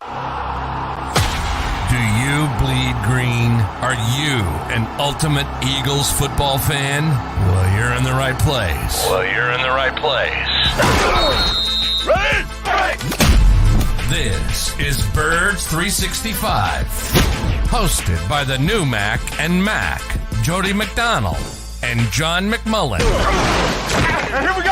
Do you bleed green? Are you an ultimate Eagles football fan? Well, you're in the right place. This is Birds 365, hosted by the new Mac and Mac, Jody McDonald and John McMullen. Here we go!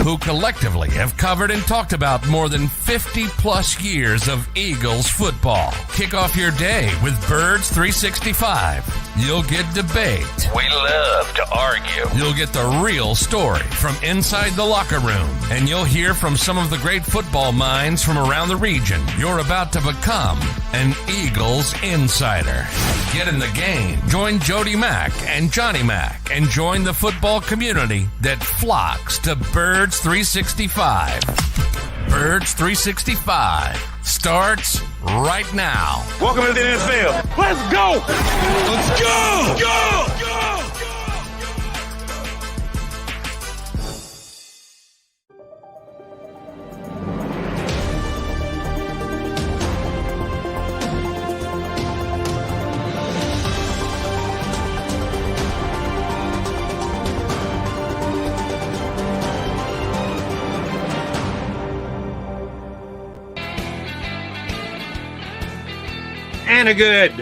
Who collectively have covered and talked about more than 50 plus years of Eagles football. Kick off your day with Birds 365. You'll get debate. We love to argue. You'll get the real story from inside the locker room. And you'll hear from some of the great football minds from around the region. You're about to become an Eagles insider. Get in the game. Join Jody Mack and Johnny Mack and join the football community that flocks to Birds 365. Birds 365 starts right now. Welcome to the NFL. Let's go! Let's go! Go! And a good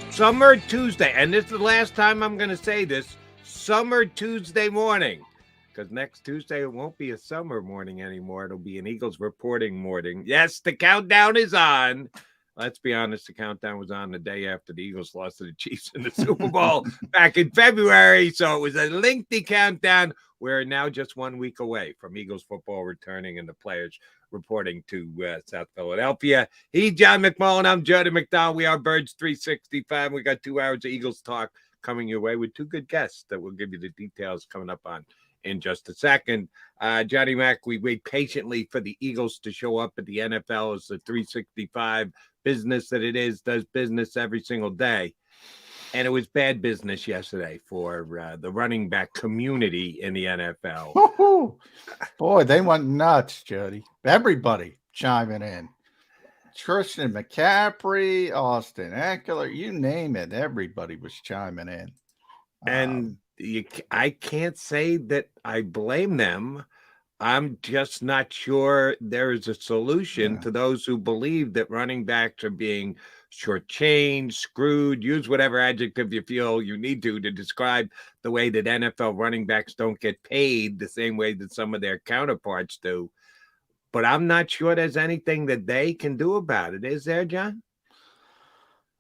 summer Tuesday, and this is the last time I'm going to say this, summer Tuesday morning, because next Tuesday it won't be a summer morning anymore. It'll be an Eagles reporting morning. Yes, the countdown is on. Let's be honest, the countdown was on the day after the Eagles lost to the Chiefs in the Super Bowl back in February, so it was a lengthy countdown. We're now just 1 week away from Eagles football returning and the players reporting to South Philadelphia. He's John McMullen. I'm Jody McDonald. We are Birds 365. We got 2 hours of Eagles talk coming your way with 2 good guests that we'll give you the details coming up on in just a second. Johnny Mack, we wait patiently for the Eagles to show up at the NFL as the 365 business that it is, does business every single day. And it was bad business yesterday for the running back community in the NFL. Woo-hoo. Boy, they went nuts, Jody. Everybody chiming in. Tristan McCaffrey, Austin Eckler, you name it. Everybody was chiming in. And I can't say that I blame them. I'm just not sure there is a solution to those who believe that running backs are being shortchanged, screwed, use whatever adjective you feel you need to describe the way that NFL running backs don't get paid the same way that some of their counterparts do. But I'm not sure there's anything that they can do about it. Is there, John?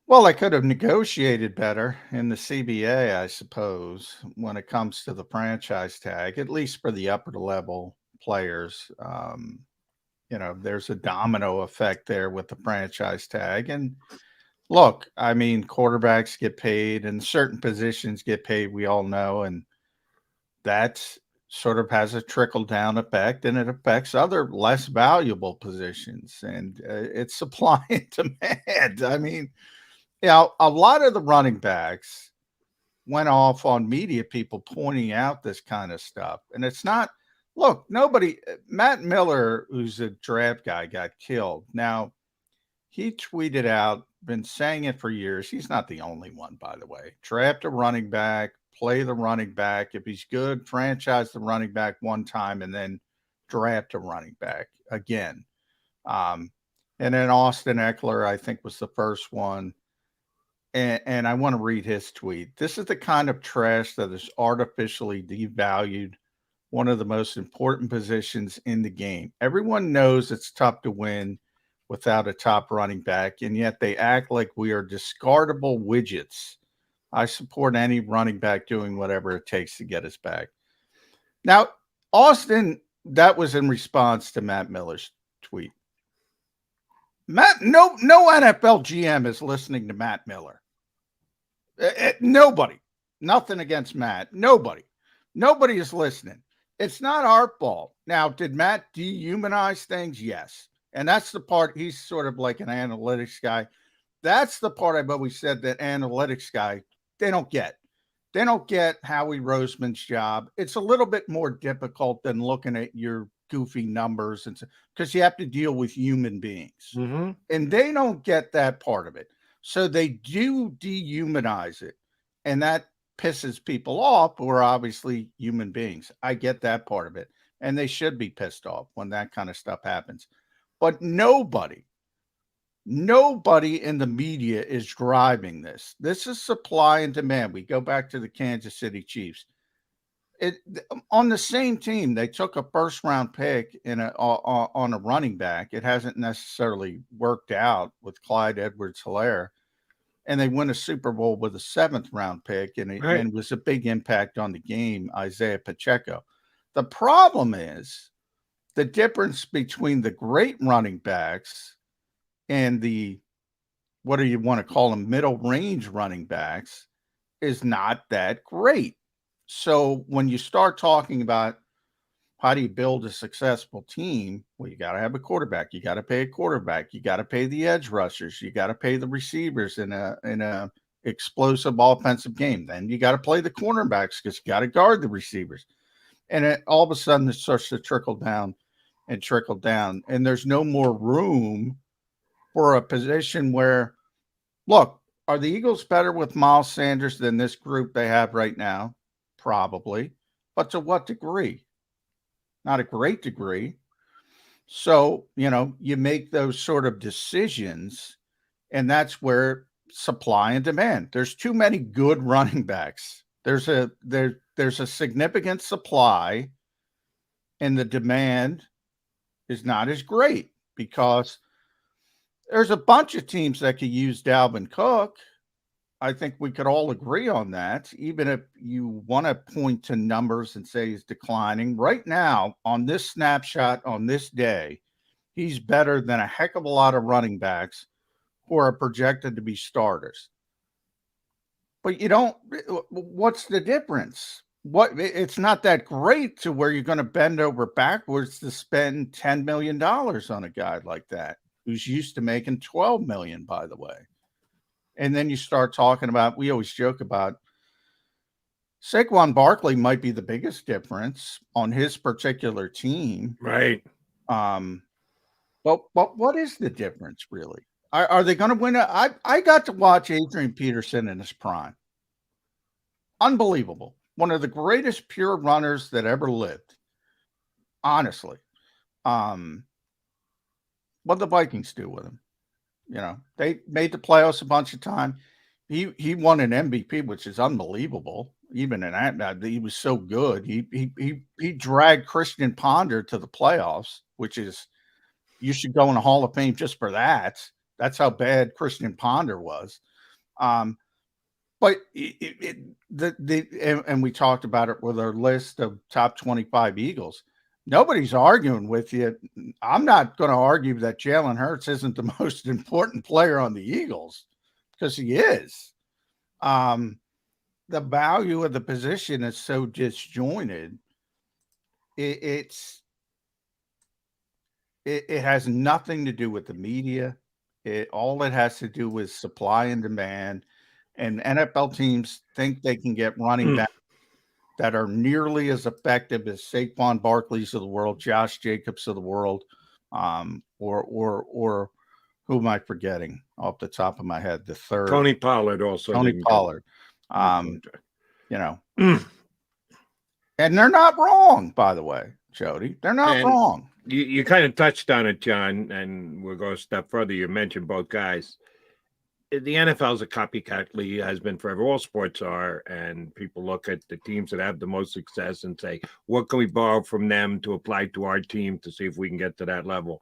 Well, they could have negotiated better in the CBA, I suppose, when it comes to the franchise tag, at least for the upper level players. There's a domino effect there with the franchise tag. And look, I mean, quarterbacks get paid and certain positions get paid, we all know. And that's sort of has a trickle down effect, and it affects other less valuable positions. And it's supply and demand. I mean, a lot of the running backs went off on media people pointing out this kind of stuff. And it's not, look, Matt Miller, who's a draft guy, got killed. Now, he tweeted out, been saying it for years. He's not the only one, by the way. Draft a running back, play the running back. If he's good, franchise the running back one time and then draft a running back again. And then Austin Eckler, I think, was the first one. And I want to read his tweet. This is the kind of trash that is artificially devalued one of the most important positions in the game. Everyone knows it's tough to win without a top running back, and yet they act like we are discardable widgets. I support any running back doing whatever it takes to get us back. Now, Austin, that was in response to Matt Miller's tweet. No NFL GM is listening to Matt Miller. Nobody. Nothing against Matt. Nobody is listening. It's not our fault. Now, did Matt dehumanize things? Yes. And that's the part, he's sort of like an analytics guy. That's the part I've always said that analytics guy, they don't get. They don't get Howie Roseman's job. It's a little bit more difficult than looking at your goofy numbers and because you have to deal with human beings, Mm-hmm. and they don't get that part of it. So they do dehumanize it, and that pisses people off who are obviously human beings. I get that part of it, and they should be pissed off when that kind of stuff happens. But nobody in the media is driving this. This is supply and demand. We go back to the Kansas City Chiefs. On the same team, they took a first-round pick on a running back. It hasn't necessarily worked out with Clyde Edwards-Helaire, and they win a Super Bowl with a 7th-round pick, and it was a big impact on the game, Isaiah Pacheco. The problem is the difference between the great running backs and the, what do you want to call them, middle range running backs is not that great. So when you start talking about how do you build a successful team, well, you got to have a quarterback. You got to pay a quarterback. You got to pay the edge rushers. You got to pay the receivers in a explosive offensive game. Then you got to play the cornerbacks because you got to guard the receivers. And all of a sudden it starts to trickle down. And there's no more room for a position where, look, are the Eagles better with Miles Sanders than this group they have right now? Probably. But to what degree? Not a great degree. So, you make those sort of decisions, and that's where supply and demand. There's too many good running backs. There's a significant supply, and the demand is not as great because there's a bunch of teams that could use Dalvin Cook. I think we could all agree on that, even if you want to point to numbers and say he's declining. Right now, on this snapshot, on this day, he's better than a heck of a lot of running backs who are projected to be starters. But what's the difference? It's not that great to where you're going to bend over backwards to spend $10 million on a guy like that, who's used to making $12 million, by the way. And then you start talking about, we always joke about Saquon Barkley might be the biggest difference on his particular team. Right. But what is the difference really? Are they going to win? I got to watch Adrian Peterson in his prime. Unbelievable. One of the greatest pure runners that ever lived. Honestly. What did the Vikings do with him? They made the playoffs a bunch of times. He won an MVP, which is unbelievable. Even in that, he was so good. He dragged Christian Ponder to the playoffs, which is, you should go in the Hall of Fame just for that. That's how bad Christian Ponder was. But and we talked about it with our list of top 25 Eagles. Nobody's arguing with you. I'm not going to argue that Jalen Hurts isn't the most important player on the Eagles, because he is. The value of the position is so disjointed. It has nothing to do with the media. All it has to do with supply and demand. And NFL teams think they can get running back that are nearly as effective as Saquon Barkley's of the world, Josh Jacobs of the world, or who am I forgetting off the top of my head? The third, Tony Pollard also. Tony Pollard. And they're not wrong, by the way, Jody. They're not wrong. You kind of touched on it, John, and we'll go a step further. You mentioned both guys. The NFL is a copycat league, has been forever. All sports are, and people look at the teams that have the most success and say, what can we borrow from them to apply to our team to see if we can get to that level?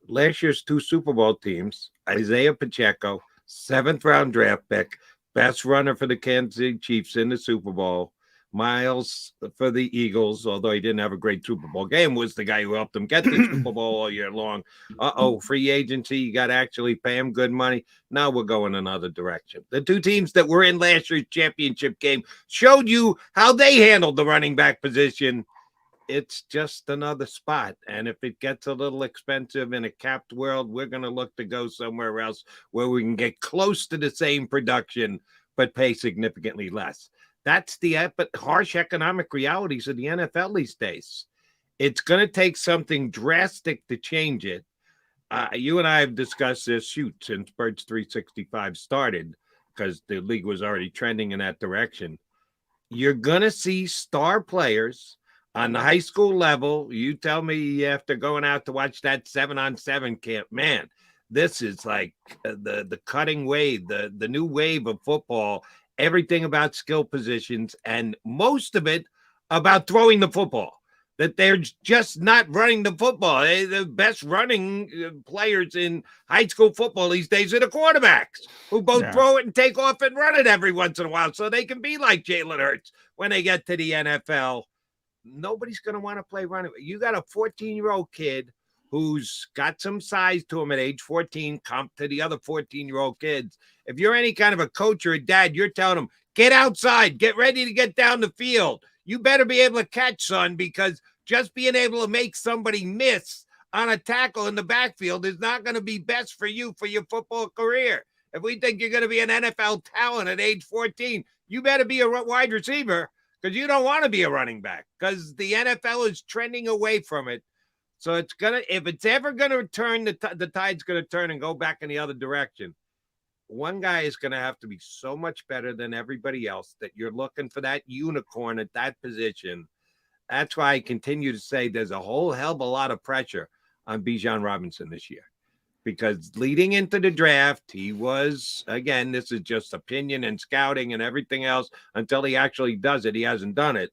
Last year's 2 Super Bowl teams, Isaiah Pacheco, 7th-round draft pick, best runner for the Kansas City Chiefs in the Super Bowl. Miles for the Eagles, although he didn't have a great Super Bowl game, was the guy who helped them get the Super Bowl all year long. Free agency, you got to actually pay him good money. Now we're going another direction. The 2 teams that were in last year's championship game showed you how they handled the running back position. It's just another spot. And if it gets a little expensive in a capped world, we're going to look to go somewhere else where we can get close to the same production, but pay significantly less. That's the harsh economic realities of the NFL these days. It's going to take something drastic to change it. You and I have discussed this since Birds 365 started, because the league was already trending in that direction. You're going to see star players on the high school level. You tell me after going out to watch that 7-on-7 camp, man, this is like the cutting wave, the new wave of football, everything about skill positions, and most of it about throwing the football. That they're just not running the football. The best running players in high school football these days are the quarterbacks, who both throw it and take off and run it every once in a while, so they can be like Jalen Hurts when they get to the NFL. Nobody's going to want to play running. You got a 14-year-old kid who's got some size to him at age 14, comp to the other 14-year-old kids. If you're any kind of a coach or a dad, you're telling them, get outside, get ready to get down the field. You better be able to catch, son, because just being able to make somebody miss on a tackle in the backfield is not going to be best for you for your football career. If we think you're going to be an NFL talent at age 14, you better be a wide receiver, because you don't want to be a running back, because the NFL is trending away from it. So it's going to, if it's ever going to turn, the tide's going to turn and go back in the other direction. One guy is going to have to be so much better than everybody else that you're looking for that unicorn at that position. That's why I continue to say there's a whole hell of a lot of pressure on Bijan Robinson this year, because leading into the draft, he was, again, this is just opinion and scouting and everything else until he actually does it. He hasn't done it.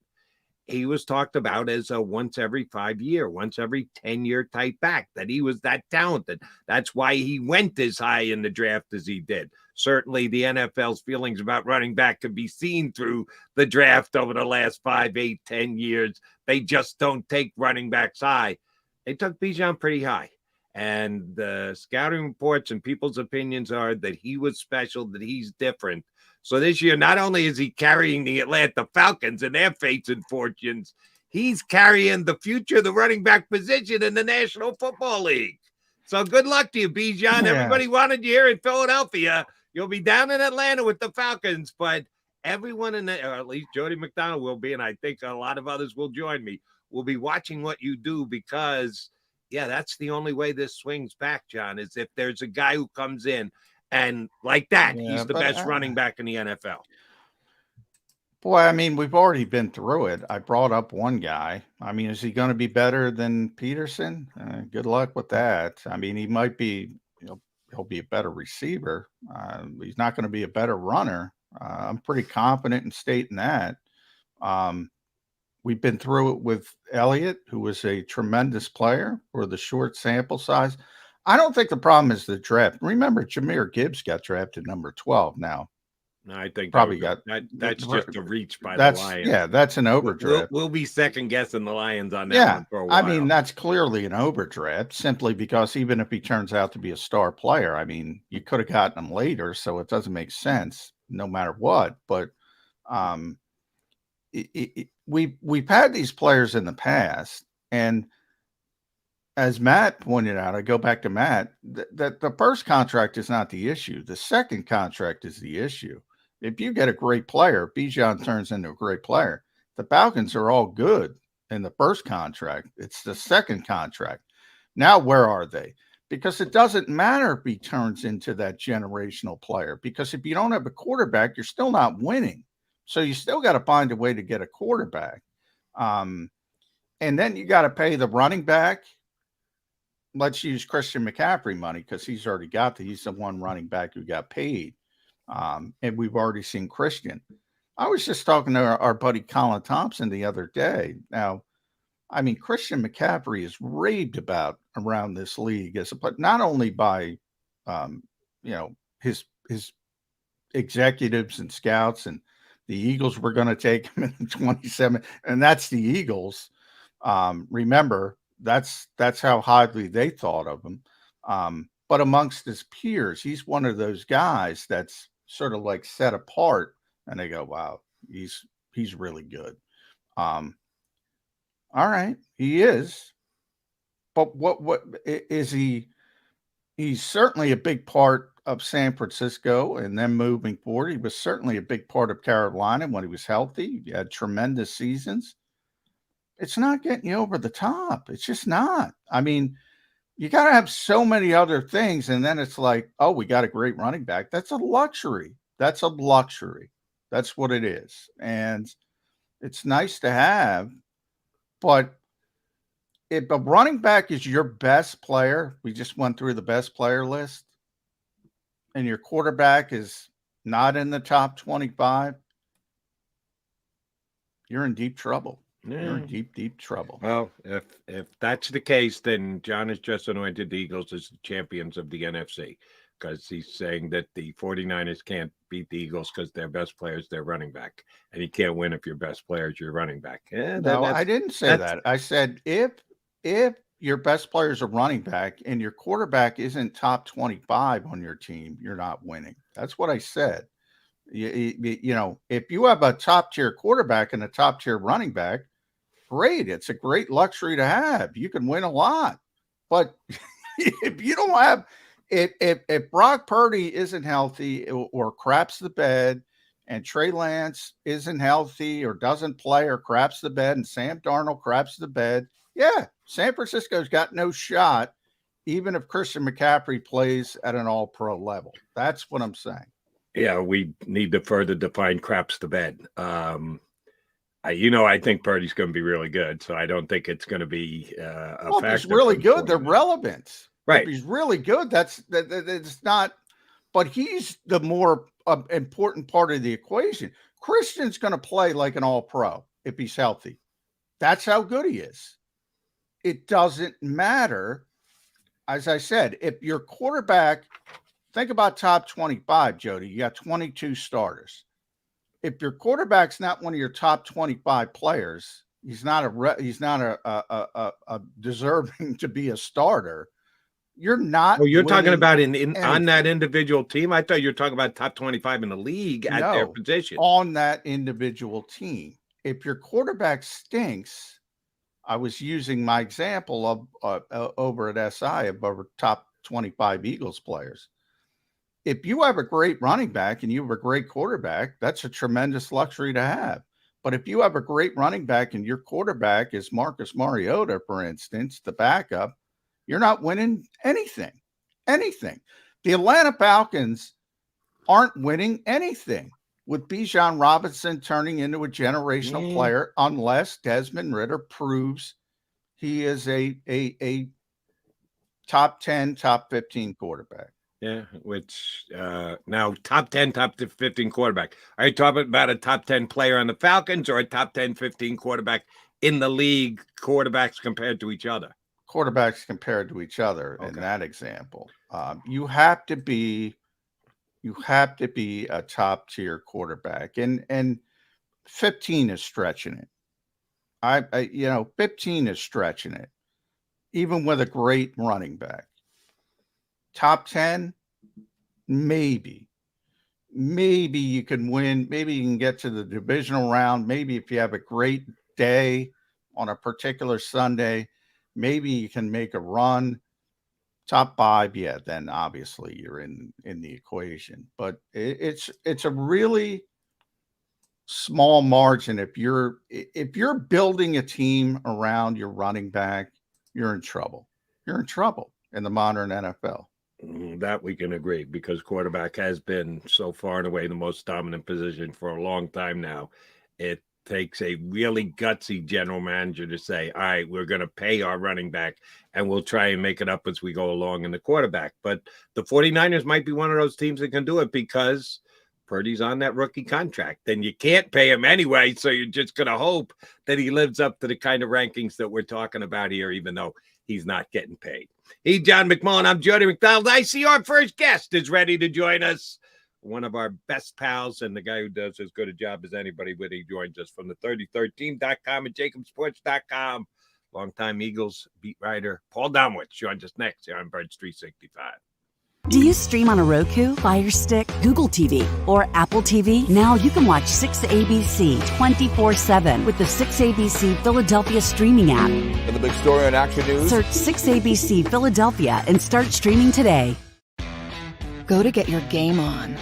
He was talked about as a once every 5 year, once every 10-year type back, that he was that talented. That's why he went as high in the draft as he did. Certainly the NFL's feelings about running back could be seen through the draft over the last 5, 8, 10 years. They just don't take running backs high. They took Bijan pretty high. And the scouting reports and people's opinions are that he was special, that he's different. So this year, not only is he carrying the Atlanta Falcons and their fates and fortunes, he's carrying the future of the running back position in the National Football League. So good luck to you, Bijan. Yeah. Everybody wanted you here in Philadelphia. You'll be down in Atlanta with the Falcons, but everyone or at least Jody McDonald will be, and I think a lot of others will join me, will be watching what you do, because, yeah, that's the only way this swings back, John, is if there's a guy who comes in and like that, he's the best running back in the NFL. Boy, I mean, we've already been through it. I brought up one guy. I mean, is he going to be better than Peterson? Good luck with that. I mean, he might be, he'll be a better receiver. He's not going to be a better runner. I'm pretty confident in stating that. We've been through it with Elliott, who was a tremendous player for the short sample size. I don't think the problem is the draft. Remember, Jahmyr Gibbs got drafted number 12 now. No, I think probably that's just a reach by the Lions. Yeah, that's an overdraft. We'll be second guessing the Lions on that one for a while. I mean, that's clearly an overdraft, simply because even if he turns out to be a star player, I mean, you could have gotten him later, so it doesn't make sense no matter what. But we've had these players in the past, and as Matt pointed out, I go back to Matt, that the first contract is not the issue. The second contract is the issue. If you get a great player, Bijan turns into a great player. The Falcons are all good in the first contract. It's the second contract. Now, where are they? Because it doesn't matter if he turns into that generational player, because if you don't have a quarterback, you're still not winning. So you still got to find a way to get a quarterback. And then you got to pay the running back. Let's use Christian McCaffrey money, because he's already got he's the one running back who got paid. And we've already seen Christian. I was just talking to our buddy Colin Thompson the other day. Now, I mean, Christian McCaffrey is raved about around this league as but not only by his executives and scouts, and the Eagles were going to take him in 27, and that's the Eagles. Remember, that's how highly they thought of him. But amongst his peers, he's one of those guys that's sort of like set apart, and they go, wow, he's really good. All right, he is. But what is he? He's certainly a big part of San Francisco, and then moving forward, he was certainly a big part of Carolina when he was healthy. He had tremendous seasons. it's not getting you over the top. It's just not. I mean, you got to have so many other things. And then it's like, oh, we got a great running back. That's a luxury. That's a luxury. That's what it is. And it's nice to have. But if a running back is your best player, we just went through the best player list, and your quarterback is not in the top 25, you're in deep trouble. Yeah. You're in deep, deep trouble. Well, if that's the case, then John has just anointed the Eagles as the champions of the NFC, because he's saying that the 49ers can't beat the Eagles because their best player is their running back, and you can't win if your best player is your running back. No, I didn't say that. I said if your best player is a running back and your quarterback isn't top 25 on your team, you're not winning. That's what I said. You know, if you have a top tier quarterback and a top tier running back, great. It's a great luxury to have. You can win a lot. But if you don't have, if Brock Purdy isn't healthy or craps the bed, and Trey Lance isn't healthy or doesn't play or craps the bed, and Sam Darnold craps the bed, yeah, San Francisco's got no shot, even if Christian McCaffrey plays at an all-pro level. That's what I'm saying. Yeah, we need to further define craps the bed. I think Purdy's going to be really good, so I don't think it's going to be a factor. If he's really good, they're relevant. Right. If he's really good, that's not. But he's the more important part of the equation. Christian's going to play like an all-pro if he's healthy. That's how good he is. It doesn't matter. As I said, if your quarterback, think about top 25, Jody. You got 22 starters. If your quarterback's not one of your top 25 players, he's not a deserving to be a starter. You're not. Well, you're talking about on that individual team. I thought you were talking about top 25 in the league at their position. On that individual team. If your quarterback stinks, I was using my example of over at SI of over top 25 Eagles players. If you have a great running back and you have a great quarterback, that's a tremendous luxury to have. But if you have a great running back and your quarterback is Marcus Mariota, for instance, the backup, you're not winning anything. The Atlanta Falcons aren't winning anything with Bijan Robinson turning into a generational player unless Desmond Ridder proves he is a top 10, top 15 quarterback. Yeah, which now top 10, top 15 quarterback. Are you talking about a top 10 player on the Falcons or a top 10, 15 quarterback in the league, quarterbacks compared to each other? Quarterbacks compared to each other in that example. You have to be a top tier quarterback, and 15 is stretching it. 15 is stretching it, even with a great running back. Top 10, maybe you can win. Maybe you can get to the divisional round. Maybe if you have a great day on a particular Sunday, maybe you can make a run. Top 5, yeah, then obviously you're in the equation. But it's a really small margin. If you're building a team around your running back, you're in trouble. You're in trouble in the modern NFL. That we can agree, because quarterback has been so far and away the most dominant position for a long time now. It takes a really gutsy general manager to say, all right, we're going to pay our running back and we'll try and make it up as we go along in the quarterback. But the 49ers might be one of those teams that can do it because Purdy's on that rookie contract. Then you can't pay him anyway, so you're just going to hope that he lives up to the kind of rankings that we're talking about here, even though he's not getting paid. He's John McMullen. I'm Jody McDonald. I see our first guest is ready to join us. One of our best pals and the guy who does as good a job as anybody, but he joins us from the 33team.com and JAKIBsports.com. Longtime Eagles beat writer Paul Domowitch joins us next here on Birds 365. Do you stream on a Roku, Fire Stick, Google TV, or Apple TV? Now you can watch 6ABC 24/7 with the 6ABC Philadelphia streaming app. And the big story on Action News. Search 6ABC Philadelphia and start streaming today. Go to get your game on.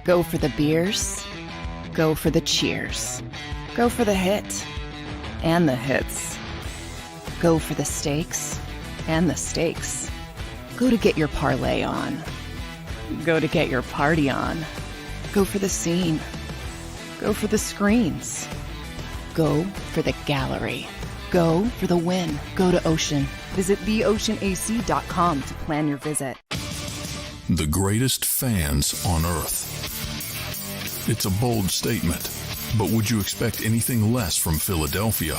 Go for the beers. Go for the cheers. Go for the hit and the hits. Go for the stakes and the stakes. Go to get your parlay on. Go to get your party on. Go for the scene. Go for the screens. Go for the gallery. Go for the win. Go to Ocean. Visit theoceanac.com to plan your visit. The greatest fans on earth. It's a bold statement, but would you expect anything less from Philadelphia?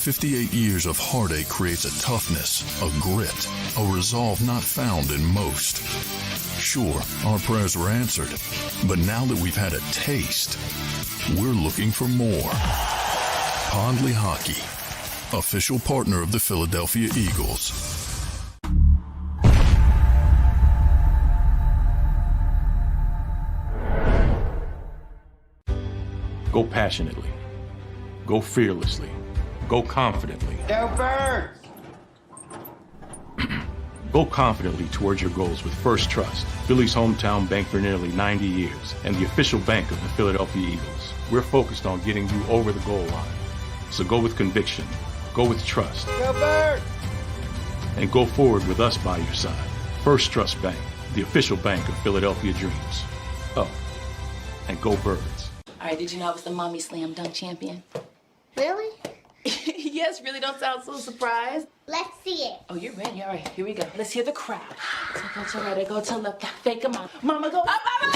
58 years of heartache creates a toughness, a grit, a resolve not found in most. Sure, our prayers were answered, but now that we've had a taste, we're looking for more. Pondley Hockey, official partner of the Philadelphia Eagles. Go passionately. Go fearlessly. Go confidently. Go Birds! Go confidently towards your goals with First Trust, Philly's hometown bank for nearly 90 years, and the official bank of the Philadelphia Eagles. We're focused on getting you over the goal line. So go with conviction, go with trust, Go Birds! and go forward with us by your side. First Trust Bank, the official bank of Philadelphia Dreams. Oh, and go Birds. All right, did you know I was the mommy slam dunk champion? Really? Yes, really don't sound so surprised. Let's see it. Oh, you're ready. All right, here we go. Let's hear the crowd. So go to right, I go to left, fake a mom. Mama, go up, mama!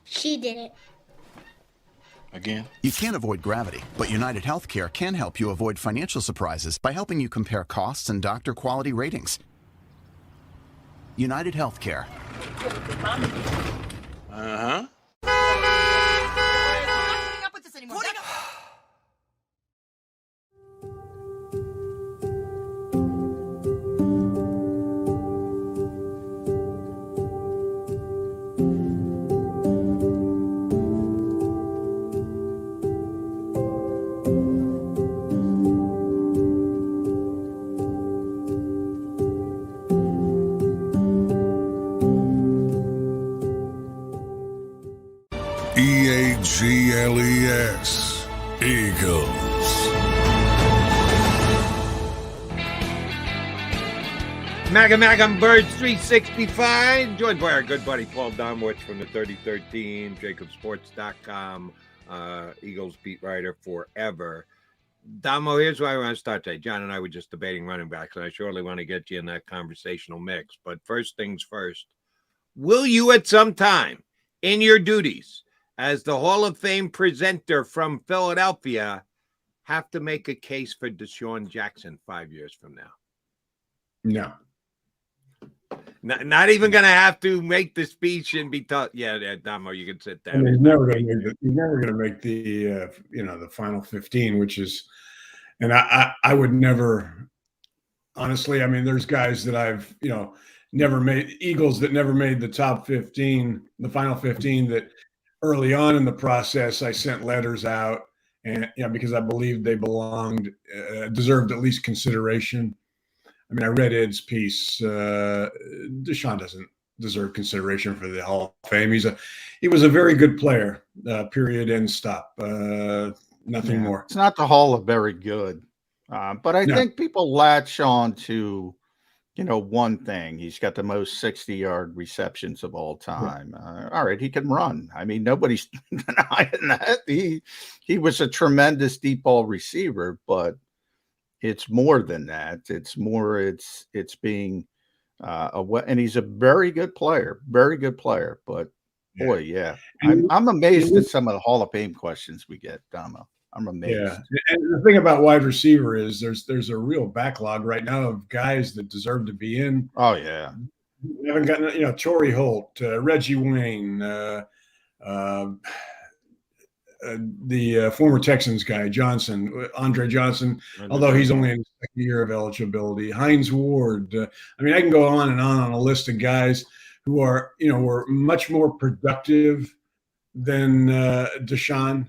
She did it. Again? You can't avoid gravity, but United Healthcare can help you avoid financial surprises by helping you compare costs and doctor quality ratings. United Healthcare. Uh-huh. EAGLES, Eagles. Magam Birds 365, joined by our good buddy Paul Domowitch from the 3013, JAKIBSports.com, Eagles beat writer forever. Domo, here's where I want to start today. John and I were just debating running backs, and I surely want to get you in that conversational mix. But first things first, will you at some time in your duties as the Hall of Fame presenter from Philadelphia have to make a case for Deshaun Jackson 5 years from now? No. Not even going to have to make the speech and be taught. Yeah, Damo, you can sit down. I mean, he's never going to make the the final 15, which is, and I would never, honestly. I mean, there's guys that I've never made, Eagles that never made the top 15, the final 15, that early on in the process I sent letters out, and because I believed they belonged, deserved at least consideration. I mean, I read Ed's piece. Deshaun doesn't deserve consideration for the Hall of Fame. He was a very good player. Period. End stop. Nothing more. It's not the Hall of very good, but I think people latch on to, one thing. He's got the most 60-yard receptions of all time. All right, he can run. I mean, nobody's denying that. He was a tremendous deep ball receiver, but it's more than that. It's more. It's being and he's a very good player. But boy, yeah, I'm amazed at some of the Hall of Fame questions we get, Damo. I'm amazed. Yeah, and the thing about wide receiver is there's a real backlog right now of guys that deserve to be in. Oh yeah, we haven't gotten Torrey Holt, Reggie Wayne, the former Texans guy, Andre Johnson, although he's only in his second year of eligibility. Hines Ward. I mean, I can go on and on a list of guys who are, were much more productive than Deshaun.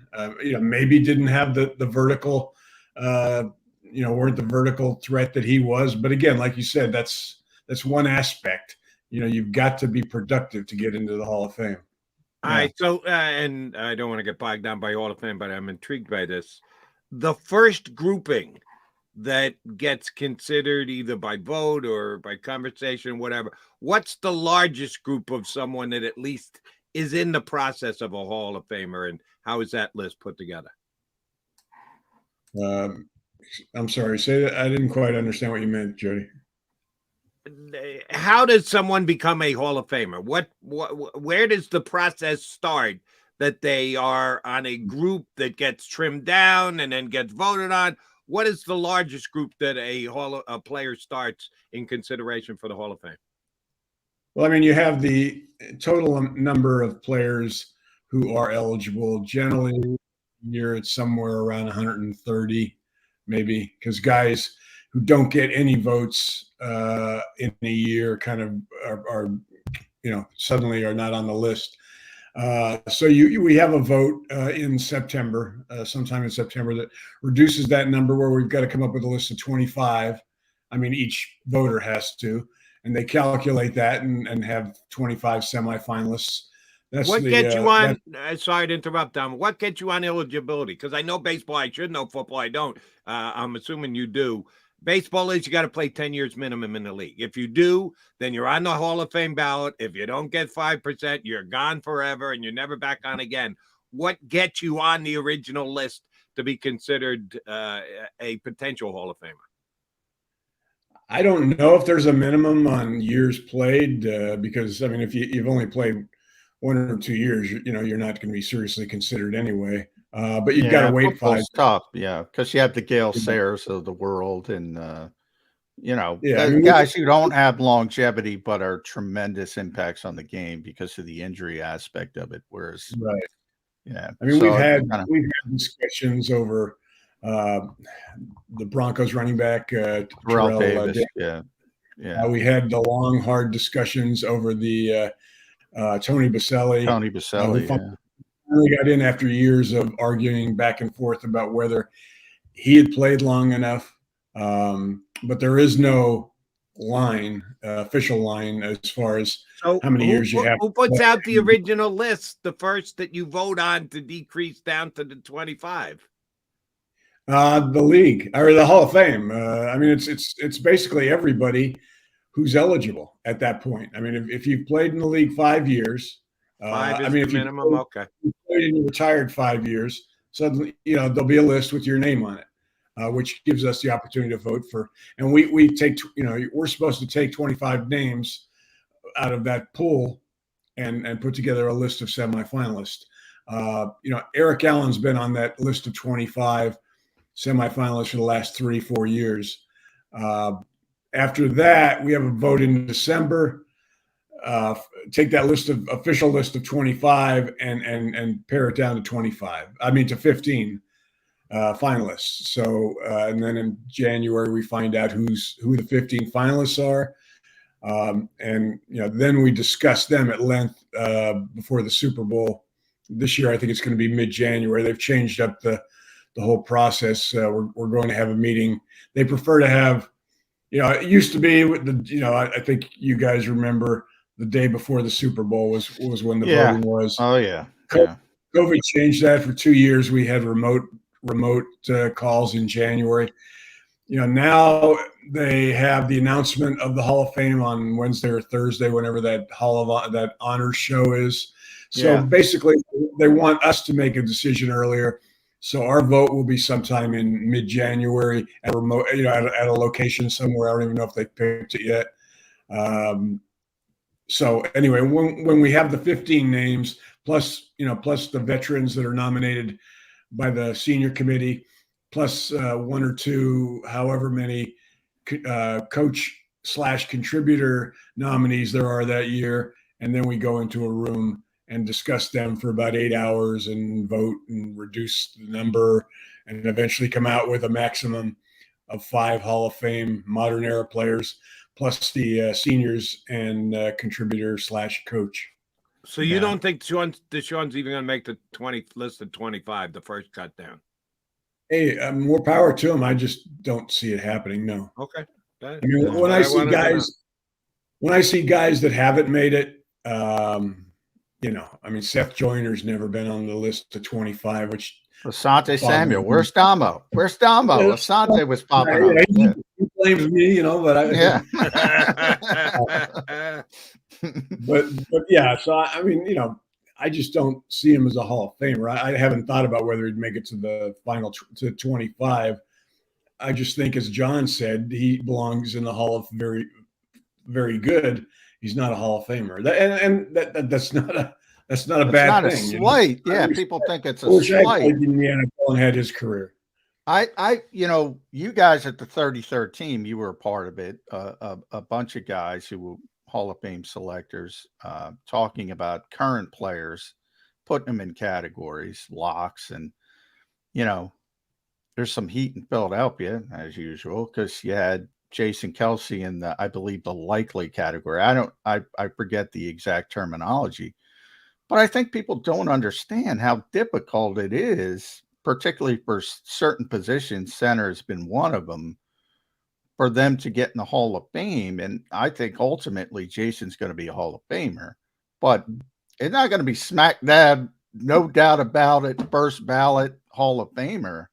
Maybe didn't have the vertical, weren't the vertical threat that he was. But again, like you said, that's one aspect. You've got to be productive to get into the Hall of Fame. All right. So, and I don't want to get bogged down by Hall of Fame, but I'm intrigued by this. The first grouping that gets considered either by vote or by conversation, whatever, what's the largest group of someone that at least is in the process of a Hall of Famer, and how is that list put together? I'm sorry, say that. I didn't quite understand what you meant, Jody. How does someone become a Hall of Famer? Where does the process start that they are on a group that gets trimmed down and then gets voted on? What is the largest group that a player starts in consideration for the Hall of Fame? Well, I mean, you have the total number of players who are eligible. Generally, it's somewhere around 130, maybe, because guys who don't get any votes in a year kind of are suddenly are not on the list. So we have a vote in September, sometime in September, that reduces that number, where we've got to come up with a list of 25. I mean, each voter has to, and they calculate that and have 25 semifinalists. What gets you on? Sorry to interrupt, Dom. What gets you on eligibility? Because I know baseball. I should know football. I don't. I'm assuming you do. Baseball is you got to play 10 years minimum in the league. If you do, then you're on the Hall of Fame ballot. If you don't get 5%, you're gone forever and you're never back on again. What gets you on the original list to be considered a potential Hall of Famer? I don't know if there's a minimum on years played because, I mean, if you've only played 1 or 2 years, you're not going to be seriously considered anyway. But you've got to wait 5. Tough, because you have the Gale Sayers of the world, and mean, guys who don't have longevity but are tremendous impacts on the game because of the injury aspect of it. Whereas, right, yeah, I mean, we've had discussions over the Broncos running back Terrell Davis. We had the long, hard discussions over the Tony Baselli. Finally got in after years of arguing back and forth about whether he had played long enough. But there is no official line as far as how many years you have. Who puts out the original list, the first that you vote on to decrease down to the 25? The league or the Hall of Fame. I mean, it's basically everybody who's eligible at that point. I mean, if you've played in the league 5 years, if minimum, okay. You played and you retired 5 years, suddenly there'll be a list with your name on it, which gives us the opportunity to vote for. And we take we're supposed to take 25 names out of that pool and put together a list of semifinalists. Eric Allen's been on that list of 25 semifinalists for the last 3-4 years. After that, we have a vote in December. Take that official list of 25 and pare it down to to 15 finalists. So, and then in January, we find out who the 15 finalists are. And then we discuss them at length before the Super Bowl. This year, I think it's going to be mid-January. They've changed up the whole process. We're going to have a meeting. They prefer to have, it used to be with I think you guys remember the day before the Super Bowl was when the voting was. Oh yeah. COVID changed that. For 2 years. We had remote calls in January. Now they have the announcement of the Hall of Fame on Wednesday or Thursday, whenever that that honors show is. So basically, they want us to make a decision earlier. So our vote will be sometime in mid-January at at a location somewhere. I don't even know if they picked it yet. So anyway, when we have the 15 names plus the veterans that are nominated by the senior committee, plus 1 or 2, however many coach/contributor nominees there are that year, and then we go into a room and discuss them for about 8 hours and vote and reduce the number and eventually come out with a maximum of 5 Hall of Fame modern era players plus the seniors and contributor/coach. So you don't think Deshaun's even going to make the list of 25, the first cut down? Hey, more power to him. I just don't see it happening. No. Okay. I mean, when I see guys that haven't made it, I mean, Seth Joyner's never been on the list to 25, which Asante Samuel. Where's Damo? Where's Damo? Asante was popping up. He blames me, but but yeah. So I mean, I just don't see him as a Hall of Famer. I haven't thought about whether he'd make it to the final to 25. I just think, as John said, he belongs in the Hall of Very, Very Good. He's not a Hall of Famer, that's not a bad thing. It's not a slight. Yeah, people think it's a slight. Indiana and had his career. You guys at the 33rd team, you were a part of it. A bunch of guys who were Hall of Fame selectors, talking about current players, putting them in categories, locks, and there's some heat in Philadelphia as usual because you had Jason Kelsey in I believe the likely category. I forget the exact terminology, but I think people don't understand how difficult it is, particularly for certain positions. Center has been one of them, for them to get in the Hall of Fame. And I think ultimately Jason's going to be a Hall of Famer, but it's not going to be smack dab, no doubt about it, first ballot Hall of Famer.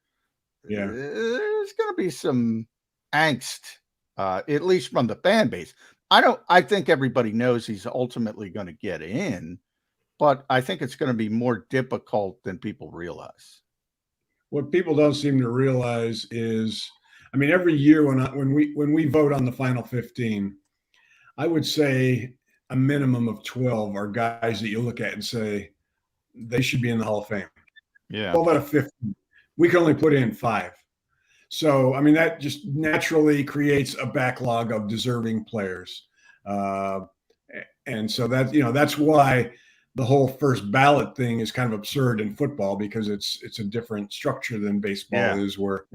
Yeah, there's going to be some angst, at least from the fan base. I think everybody knows he's ultimately going to get in, but I think it's going to be more difficult than people realize. What people don't seem to realize is, I mean, every year when we vote on the final 15, I would say a minimum of 12 are guys that you look at and say they should be in the Hall of Fame. Yeah. 12 out of 15. We can only put in 5. So, I mean, that just naturally creates a backlog of deserving players. And so that's why the whole first ballot thing is kind of absurd in football, because it's a different structure than baseball is, where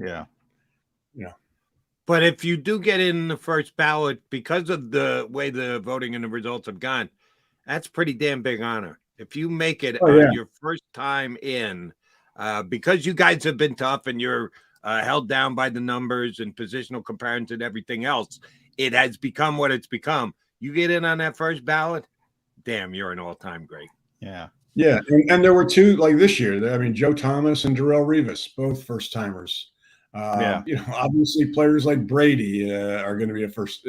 But if you do get in the first ballot because of the way the voting and the results have gone, that's pretty damn big honor. If you make it your first time in, because you guys have been tough and you're held down by the numbers and positional comparisons and everything else, it has become what it's become. You get in on that first ballot, damn, you're an all-time great. Yeah. Yeah. And there were 2 like this year. I mean, Joe Thomas and Darrelle Revis, both first-timers. Obviously players like Brady are going to be a first,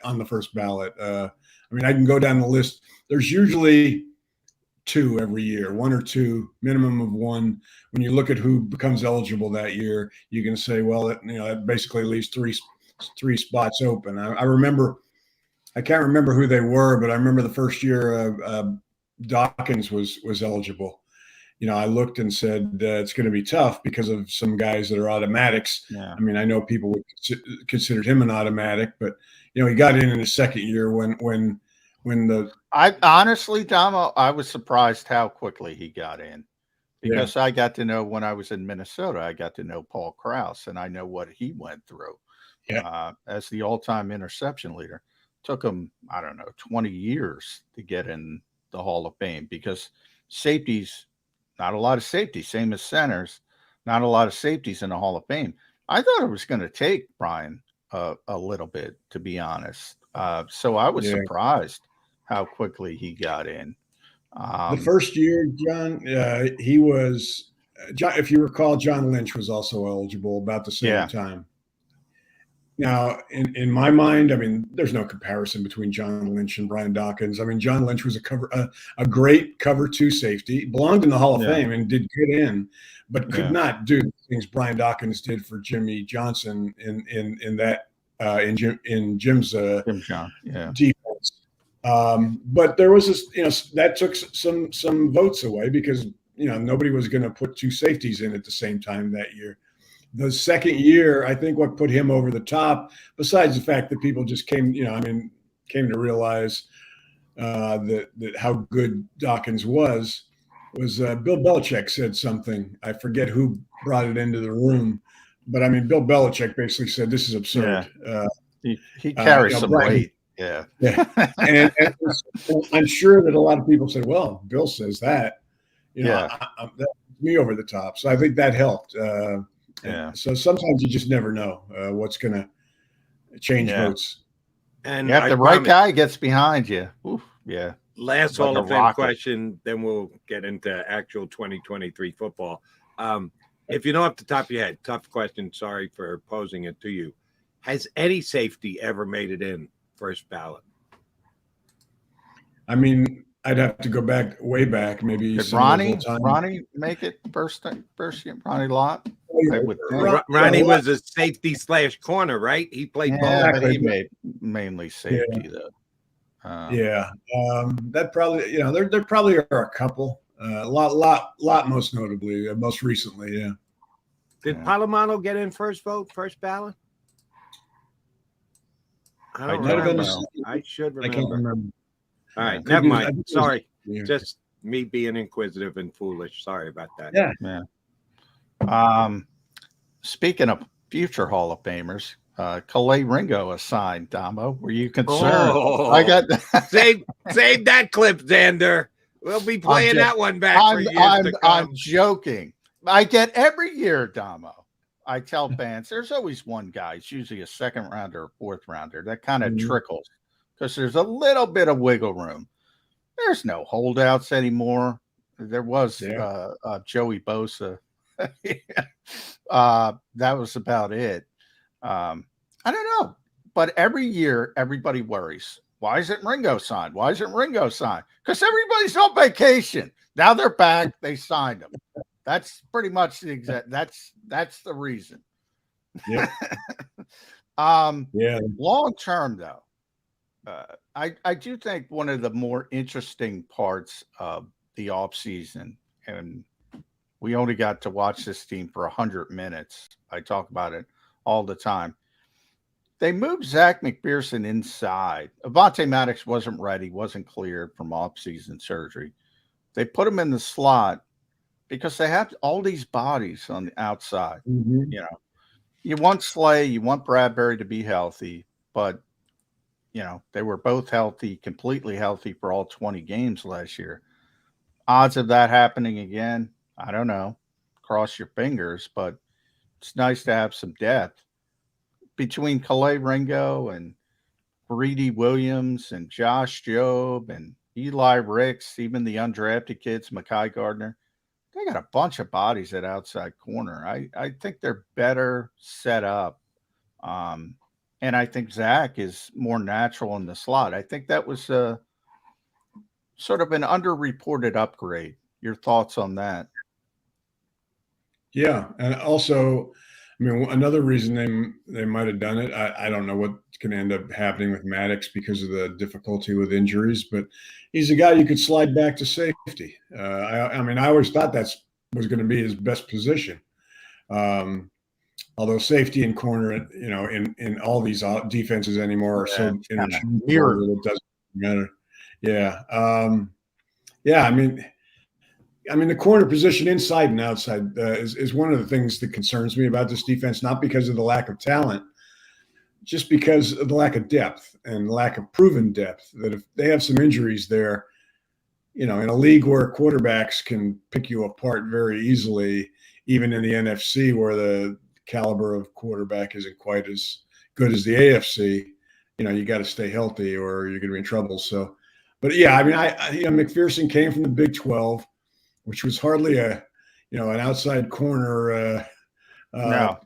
on the first ballot. I mean, I can go down the list. There's usually 2 every year, 1 or 2, minimum of 1. When you look at who becomes eligible that year, you can say, well, that basically leaves 3 spots open. I can't remember who they were, but I remember the first year Dawkins was eligible. I looked and said it's going to be tough because of some guys that are automatics. Yeah. I mean, I know people would consider him an automatic, but he got in his second year when I honestly, Damo, I was surprised how quickly he got in, because I got to know, when I was in Minnesota, I got to know Paul Krause, and I know what he went through as the all-time interception leader. Took him, 20 years to get in the Hall of Fame, because safeties, not a lot of safeties, same as centers, not a lot of safeties in the Hall of Fame. I thought it was going to take Brian a little bit, to be honest. So I was surprised how quickly he got in. The first year, John, he was, if you recall, John Lynch was also eligible about the same time. Now, in my mind, I mean, there's no comparison between John Lynch and Brian Dawkins. I mean, John Lynch was a great cover 2 safety, belonged in the Hall of Fame and did good in, but could not do the things Brian Dawkins did for Jimmy Johnson in Jim's defense. But there was this, that took some votes away, because nobody was going to put 2 safeties in at the same time that year. The second year, I think what put him over the top, besides the fact that people just came to realize that how good Dawkins was Bill Belichick said something. I forget who brought it into the room, but I mean, Bill Belichick basically said, "This is absurd." He carries some weight. Yeah. And I'm sure that a lot of people said, "Well, Bill says that." That's me over the top. So I think that helped. So sometimes you just never know what's going to change votes. And if the right guy gets behind you, Last Like Hall a of Fame rocket. question, then we'll get into actual 2023 football. If you know off the top of your head, tough question. Sorry for posing it to you. Has any safety ever made it in first ballot? I mean, I'd have to go back, way back, maybe. Did some of those Ronnie old time- Ronnie make it first year? Ronnie Lott? I would think. Ronnie was a safety / corner, right? He played Yeah, both. but he made mainly safety though. That probably, you know, there probably are a couple, a lot, most notably, most recently, yeah. Did Palomano get in first ballot? I don't remember. I should remember. I can't remember. All right, Yeah, never mind. I think it was- Sorry, yeah. just me being inquisitive and foolish. Sorry about that. Yeah. Speaking of future Hall of Famers, Calais Ringo assigned. Damo, were you concerned? Oh, I got save that clip, Zander. We'll be playing that one back for years to come. I'm joking. I get every year, Damo. I tell fans there's always one guy. It's usually a second rounder or fourth rounder that kind of trickles because there's a little bit of wiggle room. There's no holdouts anymore. There was Joey Bosa. That was about it. I don't know, but every year everybody worries. Why isn't Ringo signed? Why isn't Ringo signed? Because everybody's on vacation. Now they're back. They signed him. That's pretty much the exact. That's the reason. Yeah. Long term though, I do think one of the more interesting parts of the offseason, and we only got to watch this team for 100 minutes. I talk about it all the time. They moved Zach McPherson inside. Avonte Maddox wasn't ready, wasn't cleared from offseason surgery. They put him in the slot because they have all these bodies on the outside. You know, you want Slay, you want Bradbury to be healthy, but you know, they were both healthy, completely healthy for all 20 games last year. Odds of that happening again, I don't know. Cross your fingers, but it's nice to have some depth. Between Calais Ringo and Greedy Williams and Josh Jobe and Eli Ricks, even the undrafted kids, Mekhi Gardner, they got a bunch of bodies at outside corner. I think they're better set up. And I think Zach is more natural in the slot. I think that was sort of an underreported upgrade. Your thoughts on that? Yeah. And also, I mean, another reason they might have done it, I don't know what's going to end up happening with Maddox because of the difficulty with injuries, but he's a guy you could slide back to safety. I mean, I always thought that was going to be his best position. Although safety and corner, you know, in all these defenses anymore are so interchangeable, it doesn't matter. Yeah. I mean, the corner position inside and outside is one of the things that concerns me about this defense, not because of the lack of talent, just because of the lack of depth and lack of proven depth. That if they have some injuries there, you know, in a league where quarterbacks can pick you apart very easily, even in the NFC where the caliber of quarterback isn't quite as good as the AFC, you know, you got to stay healthy or you're going to be in trouble. So, but yeah, I mean, you know, McPherson came from the Big 12, which was hardly an outside corner. No.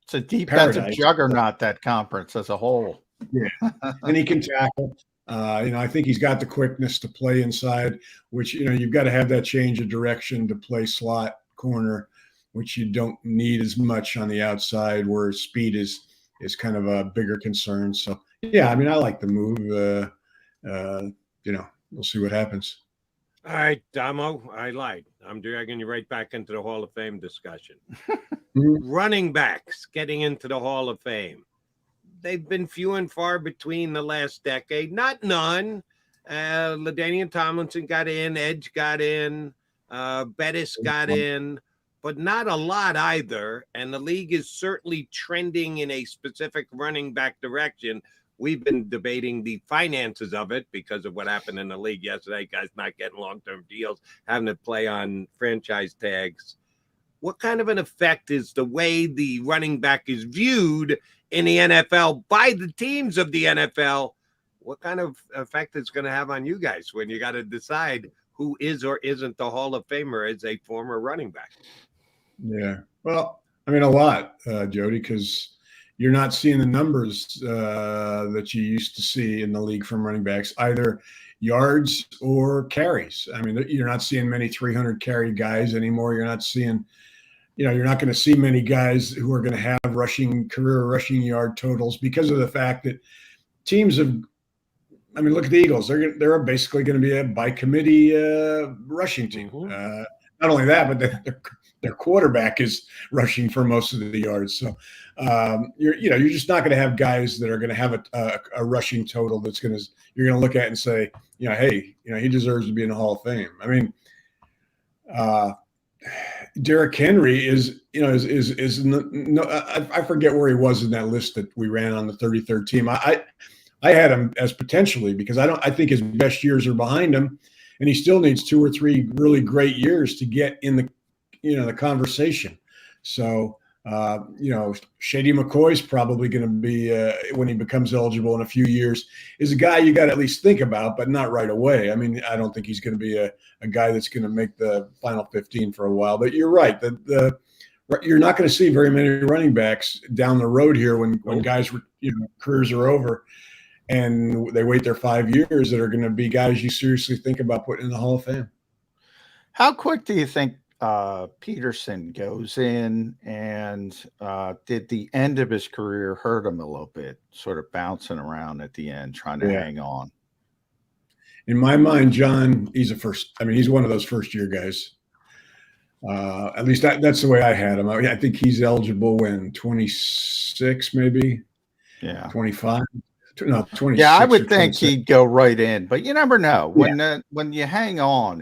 It's a defensive juggernaut, that conference as a whole. Yeah, and he can tackle. I think he's got the quickness to play inside, which, you know, you've got to have that change of direction to play slot corner, which you don't need as much on the outside where speed is kind of a bigger concern. So, yeah, I mean, I like the move. We'll see what happens. All right, Damo, I lied. I'm dragging you right back into the Hall of Fame discussion. Running backs getting into the Hall of Fame. They've been few and far between the last decade. Not none. LaDainian Tomlinson got in. Edge got in. Bettis got in. But not a lot either. And the league is certainly trending in a specific running back direction. We've been debating the finances of it because of what happened in the league yesterday. Guys not getting long-term deals, having to play on franchise tags. What kind of an effect is the way the running back is viewed in the NFL by the teams of the NFL what kind of effect it's going to have on you guys when you got to decide who is or isn't the Hall of Famer as a former running back? Yeah. Well, I mean, a lot, Jody, because you're not seeing the numbers that you used to see in the league from running backs, either yards or carries. I mean, you're not seeing many 300 carry guys anymore. You're not seeing, you're not going to see many guys who are going to have career rushing yard totals because of the fact that teams have, I mean, look at the Eagles. They're basically going to be a by committee rushing team. Not only that, but their quarterback is rushing for most of the yards. So you're just not going to have guys that are going to have a rushing total that's you're going to look at and say, hey, he deserves to be in the Hall of Fame. I mean, Derrick Henry I forget where he was in that list that we ran on the 33rd team. I had him as potentially, because I think his best years are behind him, and he still needs 2 or 3 really great years to get in the conversation. So, Shady McCoy's probably going to be, when he becomes eligible in a few years, is a guy you got to at least think about, but not right away. I mean, I don't think he's going to be a guy that's going to make the final 15 for a while, but you're right. You're not going to see very many running backs down the road here when guys, careers are over and they wait their 5 years, that are going to be guys you seriously think about putting in the Hall of Fame. How quick do you think Peterson goes in, and did the end of his career hurt him a little bit, sort of bouncing around at the end, trying to hang on? In my mind, John, he's one of those first-year guys. At least that's the way I had him. I think he's eligible when 26, maybe. Yeah, 25. No, 26. Yeah, I would think he'd go right in, but you never know. When you hang on,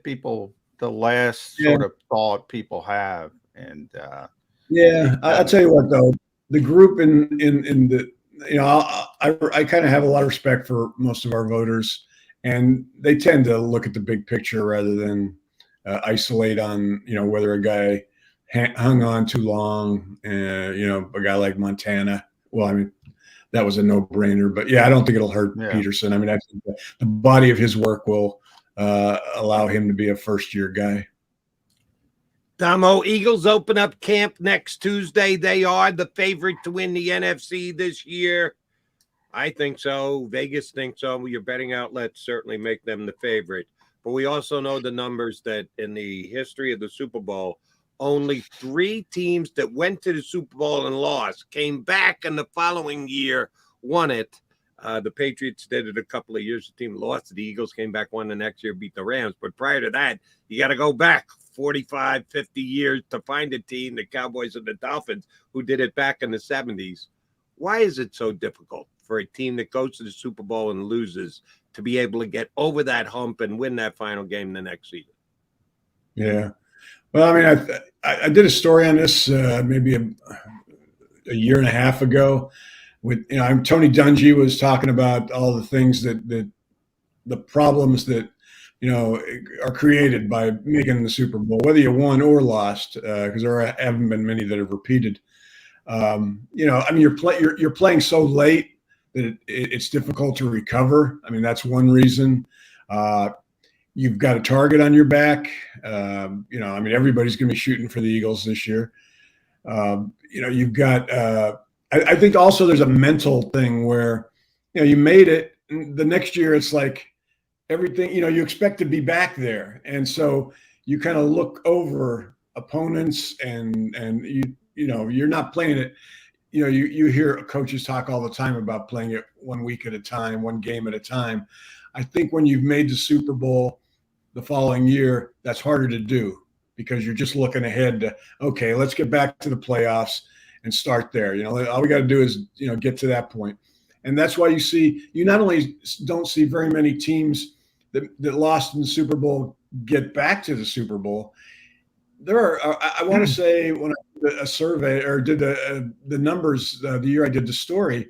people. The last sort of thought people have, and I'll tell you what though, the group in the I kind of have a lot of respect for most of our voters, and they tend to look at the big picture rather than isolate on whether a guy hung on too long. A guy like Montana. Well, I mean, that was a no-brainer, but I don't think it'll hurt Peterson. I mean, I think the body of his work will allow him to be a first-year guy. Domo, Eagles open up camp next Tuesday. They are the favorite to win the NFC this year. I think so. Vegas thinks so. Your betting outlets certainly make them the favorite. But we also know the numbers that in the history of the Super Bowl, only 3 teams that went to the Super Bowl and lost came back in the following year, won it. The Patriots did it a couple of years. The team lost. The Eagles came back, won the next year, beat the Rams. But prior to that, you got to go back 45, 50 years to find a team, the Cowboys and the Dolphins, who did it back in the 70s. Why is it so difficult for a team that goes to the Super Bowl and loses to be able to get over that hump and win that final game the next season? Yeah. Well, I mean, I did a story on this maybe a year and a half ago. With Tony Dungy was talking about all the things that the problems that are created by making the Super Bowl, whether you won or lost, because there haven't been many that have repeated. I mean, you're playing so late that it's difficult to recover. I mean, that's one reason. You've got a target on your back. I mean, everybody's going to be shooting for the Eagles this year. You've got. I think also there's a mental thing where, you made it. The next year, it's like everything, you expect to be back there. And so you kind of look over opponents and you're not playing it. You hear coaches talk all the time about playing it 1 week at a time, one game at a time. I think when you've made the Super Bowl the following year, that's harder to do because you're just looking ahead to, okay, let's get back to the playoffs and start there. All we got to do is, get to that point. And that's why you not only don't see very many teams that lost in the Super Bowl get back to the Super Bowl. There are, I want to say when I did a survey or did the numbers the year I did the story,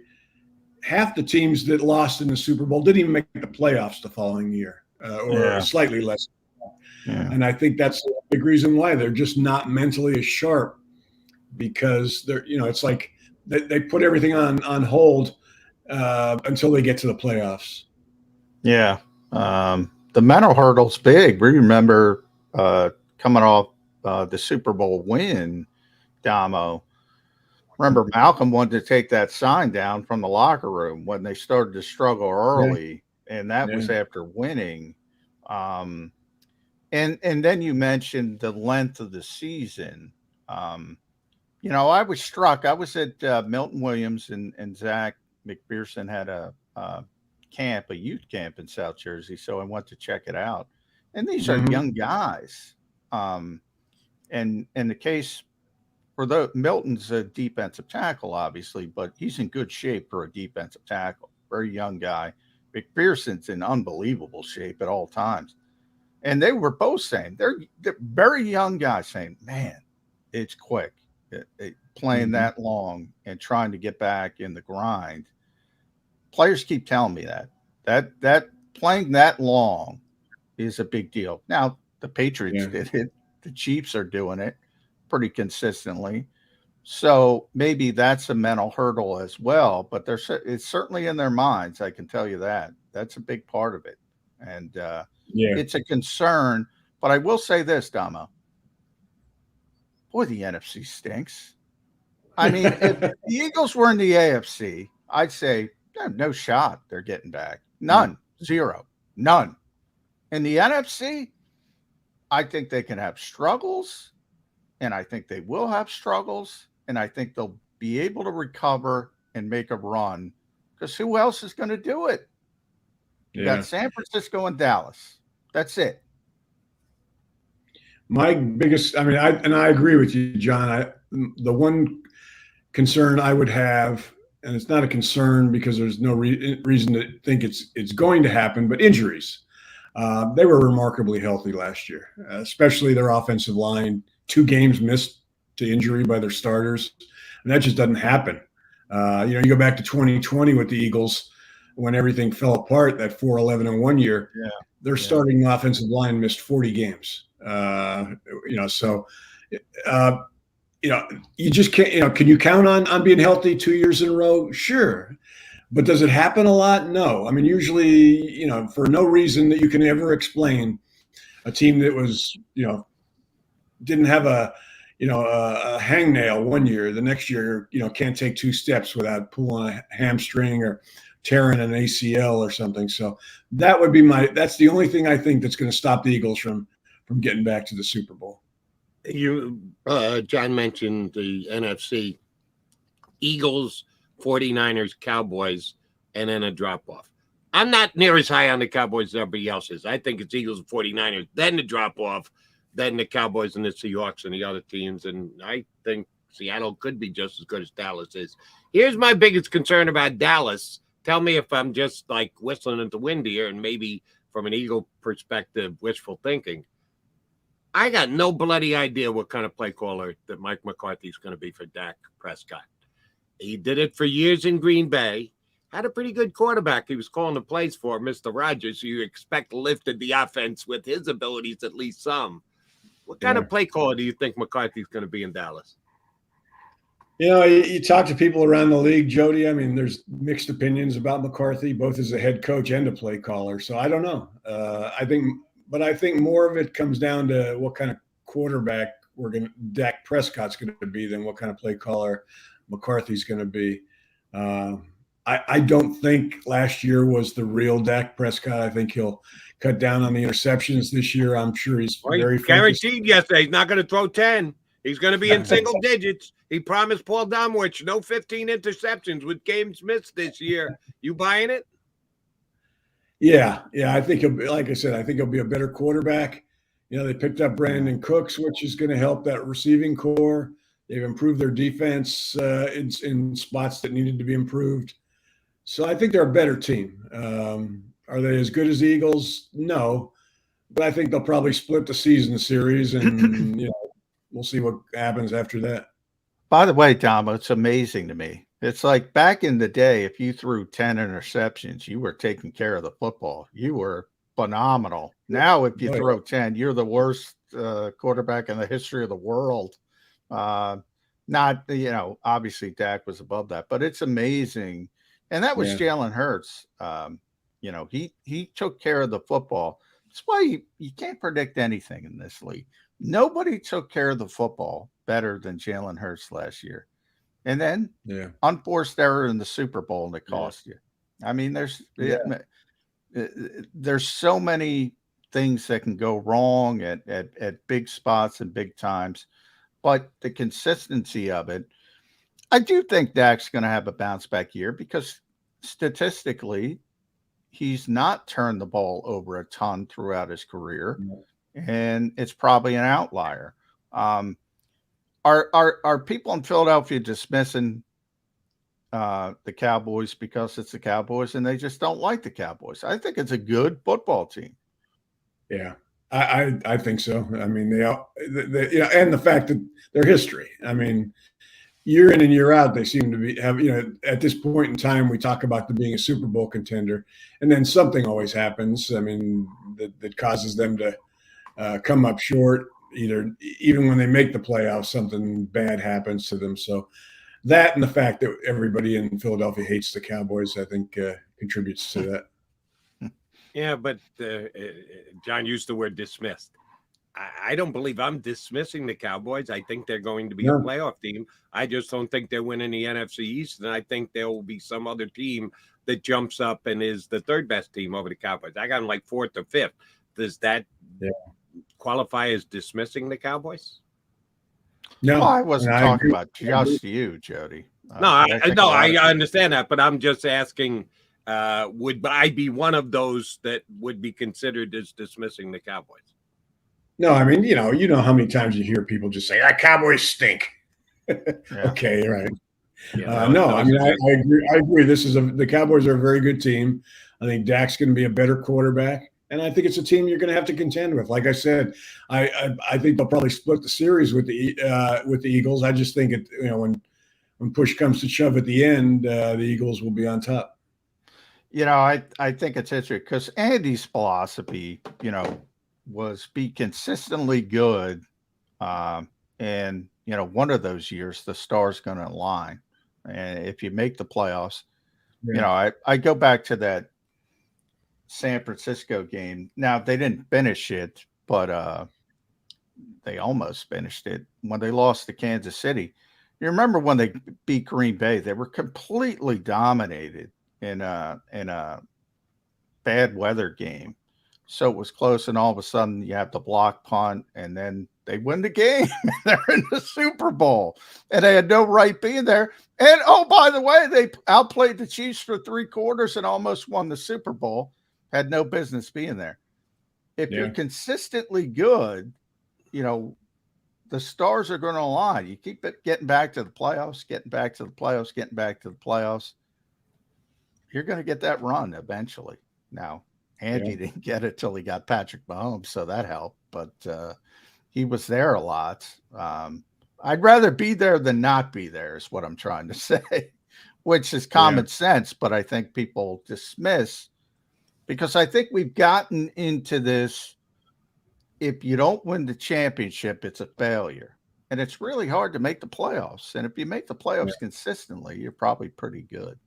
half the teams that lost in the Super Bowl didn't even make the playoffs the following year or slightly less. Yeah. And I think that's a big reason why they're just not mentally as sharp. Because they're, it's like they put everything on hold until they get to the playoffs. Yeah. The mental hurdle's big. We remember coming off the Super Bowl win, Damo. Remember, Malcolm wanted to take that sign down from the locker room when they started to struggle early, and that was after winning. And then you mentioned the length of the season. You know, I was struck. I was at Milton Williams and Zach McPherson had a youth camp in South Jersey, so I went to check it out. And these are young guys. And the case for Milton's a defensive tackle, obviously, but he's in good shape for a defensive tackle. Very young guy. McPherson's in unbelievable shape at all times. And they were both saying, they're very young guys saying, man, it's quick. Playing that long and trying to get back in the grind. Players keep telling me that playing that long is a big deal. Now, the Patriots did it. The Chiefs are doing it pretty consistently. So maybe that's a mental hurdle as well, but it's certainly in their minds. I can tell you that. That's a big part of it. And it's a concern, but I will say this, Damo. Boy, the NFC stinks. I mean, if the Eagles were in the AFC, I'd say no shot they're getting back. None. Zero. None. In the NFC, I think they can have struggles, and I think they will have struggles, and I think they'll be able to recover and make a run because who else is going to do it? You got San Francisco and Dallas. That's it. My biggest, I mean, I agree with you, John. The one concern I would have, and it's not a concern because there's no reason to think it's going to happen, but injuries. They were remarkably healthy last year, especially their offensive line. 2 games missed to injury by their starters, and that just doesn't happen. You go back to 2020 with the Eagles when everything fell apart, that 4-11-1 year. Their starting offensive line missed 40 games. You just can't, can you count on being healthy 2 years in a row? Sure. But does it happen a lot? No. I mean, usually, for no reason that you can ever explain, a team that was, didn't have a hangnail one year, the next year, can't take 2 steps without pulling a hamstring or tearing an ACL or something. So that would be that's the only thing I think that's going to stop the Eagles from getting back to the Super Bowl. John mentioned the NFC, Eagles, 49ers, Cowboys, and then a drop-off. I'm not near as high on the Cowboys as everybody else is. I think it's Eagles and 49ers, then the drop-off, then the Cowboys and the Seahawks and the other teams. And I think Seattle could be just as good as Dallas is. Here's my biggest concern about Dallas. Tell me if I'm just like whistling at the wind here and maybe from an Eagle perspective, wishful thinking. I got no bloody idea what kind of play caller that Mike McCarthy is going to be for Dak Prescott. He did it for years in Green Bay. Had a pretty good quarterback he was calling the plays for, Mr. Rogers, so you expect lifted the offense with his abilities, at least some. What kind of play caller do you think McCarthy's going to be in Dallas? You talk to people around the league, Jody. I mean, there's mixed opinions about McCarthy, both as a head coach and a play caller. So I don't know. I think more of it comes down to what kind of quarterback Dak Prescott's going to be than what kind of play caller McCarthy's going to be. I don't think last year was the real Dak Prescott. I think he'll cut down on the interceptions this year. I'm sure he's very guaranteed yesterday he's not going to throw 10. He's going to be in single digits. He promised Paul Domowitch no 15 interceptions with games missed this year. You buying it? Yeah. I think he'll be, like I said, I think he'll be a better quarterback. They picked up Brandon Cooks, which is going to help that receiving core. They've improved their defense in spots that needed to be improved. So I think they're a better team. Are they as good as the Eagles? No. But I think they'll probably split the season series, and we'll see what happens after that. By the way, Tom, it's amazing to me. It's like back in the day, if you threw 10 interceptions, you were taking care of the football. You were phenomenal. Now, if you throw 10, you're the worst quarterback in the history of the world. Not, obviously Dak was above that, but it's amazing. And that was Yeah. Jalen Hurts. You know, he took care of the football. That's why you can't predict anything in this league. Nobody took care of the football better than Jalen Hurts last year. And then unforced error in the Super Bowl, and it cost you. I mean, there's so many things that can go wrong at big spots and big times, but the consistency of it, I do think Dak's going to have a bounce back year because statistically, he's not turned the ball over a ton throughout his career, and it's probably an outlier. Are people in Philadelphia dismissing the Cowboys because it's the Cowboys and they just don't like the Cowboys? I think it's a good football team. Yeah, I think so. I mean, and the fact that their history. I mean, year in and year out, they seem to have, at this point in time, we talk about them being a Super Bowl contender, and then something always happens. I mean, that causes them to come up short. Even when they make the playoffs, something bad happens to them. So that and the fact that everybody in Philadelphia hates the Cowboys, I think, contributes to that. Yeah, but John used the word dismissed. I don't believe I'm dismissing the Cowboys. I think they're going to be a playoff team. I just don't think they're winning the NFC East, and I think there will be some other team that jumps up and is the third best team over the Cowboys. I got them like fourth or fifth. Does that qualify as dismissing the Cowboys? No, I wasn't talking about just you, Jody. I understand that, but I'm just asking, would I be one of those that would be considered as dismissing the Cowboys? No, I mean, you know how many times you hear people just say, Cowboys stink. Okay, right. I mean, I agree. The Cowboys are a very good team. I think Dak's going to be a better quarterback, and I think it's a team you're going to have to contend with. Like I said, I think they'll probably split the series with the Eagles. I just think when push comes to shove at the end, the Eagles will be on top. I think it's interesting because Andy's philosophy, was be consistently good. And, one of those years, the star's going to align. And if you make the playoffs, I go back to that San Francisco game. Now, they didn't finish it, but they almost finished it when they lost to Kansas City. You remember when they beat Green Bay, they were completely dominated in a bad weather game. So it was close, and all of a sudden you have the block punt, and then they win the game. They're in the Super Bowl, and they had no right being there. And, oh, by the way, they outplayed the Chiefs for 3 quarters and almost won the Super Bowl. Had no business being there. If you're consistently good, the stars are going to align. You keep getting back to the playoffs, getting back to the playoffs. You're going to get that run eventually. Now, Andy didn't get it till he got Patrick Mahomes, so that helped. But he was there a lot. I'd rather be there than not be there is what I'm trying to say, which is common sense. But I think people dismiss because I think we've gotten into this. If you don't win the championship, it's a failure. And it's really hard to make the playoffs. And if you make the playoffs consistently, you're probably pretty good.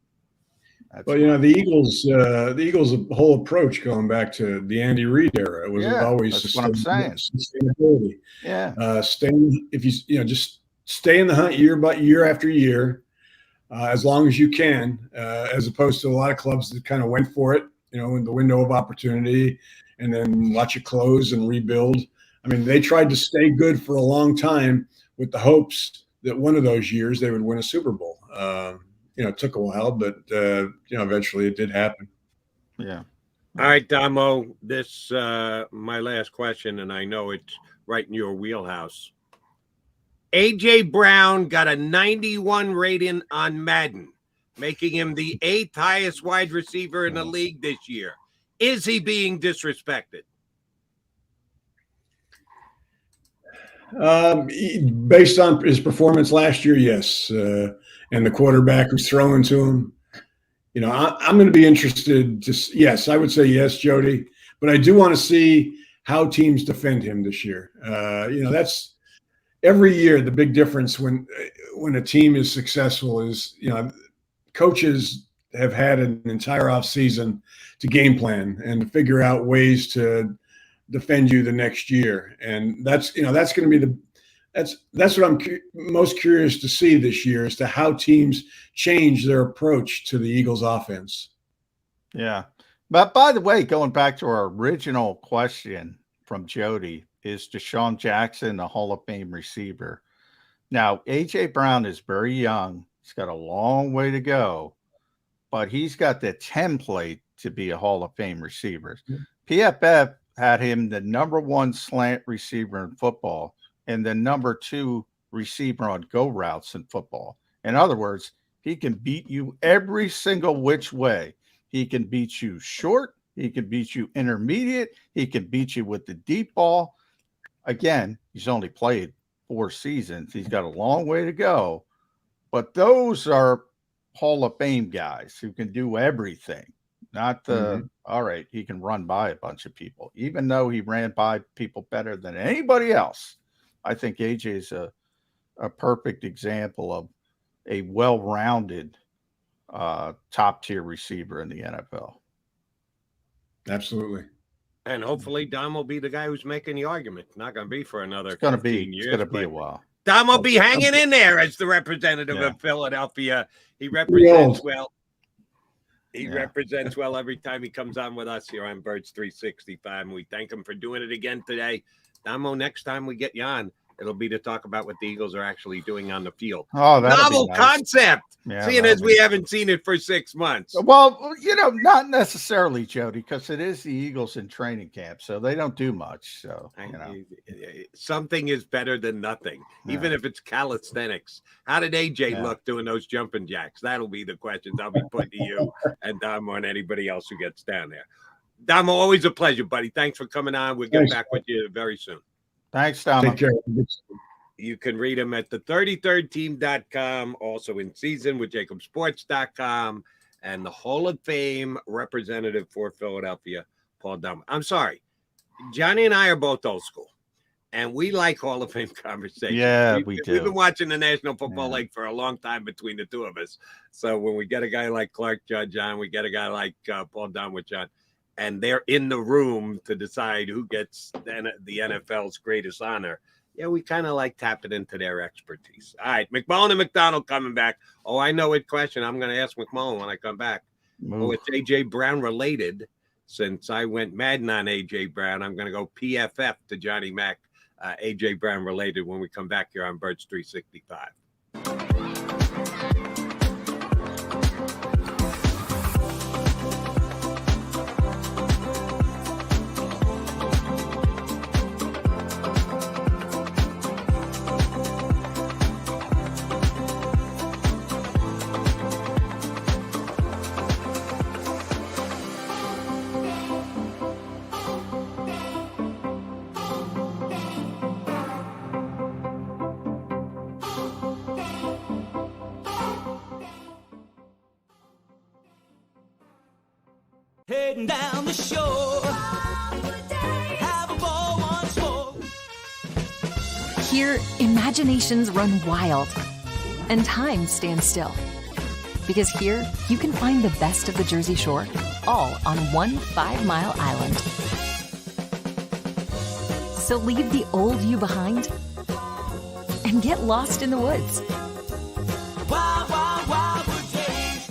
The Eagles' whole approach going back to the Andy Reid era was always that's what I'm saying. Sustainability. Just stay in the hunt year after year, as long as you can, as opposed to a lot of clubs that kind of went for it, in the window of opportunity, and then watch it close and rebuild. I mean, they tried to stay good for a long time with the hopes that one of those years they would win a Super Bowl. It took a while, but eventually it did happen. Yeah. All right, Damo, this my last question, and I know it's right in your wheelhouse. A.J. Brown got a 91 rating on Madden, making him the 8th highest wide receiver in the league this year. Is he being disrespected? Based on his performance last year, yes. And the quarterback who's throwing to him. I'm going to be interested. Yes, I would say yes, Jody. But I do want to see how teams defend him this year. That's every year the big difference when a team is successful is, coaches have had an entire offseason to game plan and to figure out ways to defend you the next year. And that's going to be that's what I'm most curious to see this year, as to how teams change their approach to the Eagles offense. Yeah. But by the way, going back to our original question from Jody, is Deshaun Jackson a Hall of Fame receiver? Now, A.J. Brown is very young. He's got a long way to go, but he's got the template to be a Hall of Fame receiver. PFF had him the #1 slant receiver in football and the #2 receiver on go routes in football. In other words, he can beat you every single which way. He can beat you short. He can beat you intermediate. He can beat you with the deep ball. Again, he's only played 4 seasons. He's got a long way to go. But those are Hall of Fame guys who can do everything. Not the, all right, he can run by a bunch of people. Even though he ran by people better than anybody else, I think AJ is a perfect example of a well-rounded top-tier receiver in the NFL. Absolutely. And hopefully Dom will be the guy who's making the argument. Not going to be for another 15 years. It's going to be a while. Dom will be hanging in there as the representative of Philadelphia. He represents well. He represents well every time he comes on with us here on Birds 365. And we thank him for doing it again today. Damo, next time we get you on, it'll be to talk about what the Eagles are actually doing on the field. Oh, novel nice concept. Yeah, seeing as we haven't seen it for 6 months. Well, not necessarily, Jody, because it is the Eagles in training camp, so they don't do much. So something is better than nothing, even if it's calisthenics. How did AJ look doing those jumping jacks? That'll be the questions I'll be putting to you and Damo and anybody else who gets down there. Damo, always a pleasure, buddy. Thanks for coming on. We'll get back with you very soon. Thanks, Damo. Take care. You can read them at the 33rdteam.com, also in season with JAKIBsports.com, and the Hall of Fame representative for Philadelphia, Paul Damo. I'm sorry. Johnny and I are both old school, and we like Hall of Fame conversations. Yeah, we do. We've been watching the National Football League for a long time between the two of us. So when we get a guy like Clark Judge on, we get a guy like Paul Domowitch on, and they're in the room to decide who gets the NFL's greatest honor. Yeah, we kind of like tapping into their expertise. All right, McMullen and McDonald coming back. Oh, I know what question I'm going to ask McMullen when I come back. Oh, it's A.J. Brown related. Since I went Madden on A.J. Brown, I'm going to go PFF to Johnny Mac. A.J. Brown related when we come back here on Birds 365. Heading down the shore, have a ball once more. Here, imaginations run wild and time stands still. Because here, you can find the best of the Jersey Shore, all on one 5-mile island. So leave the old you behind and get lost in the woods. Wild, wild, wild wood days.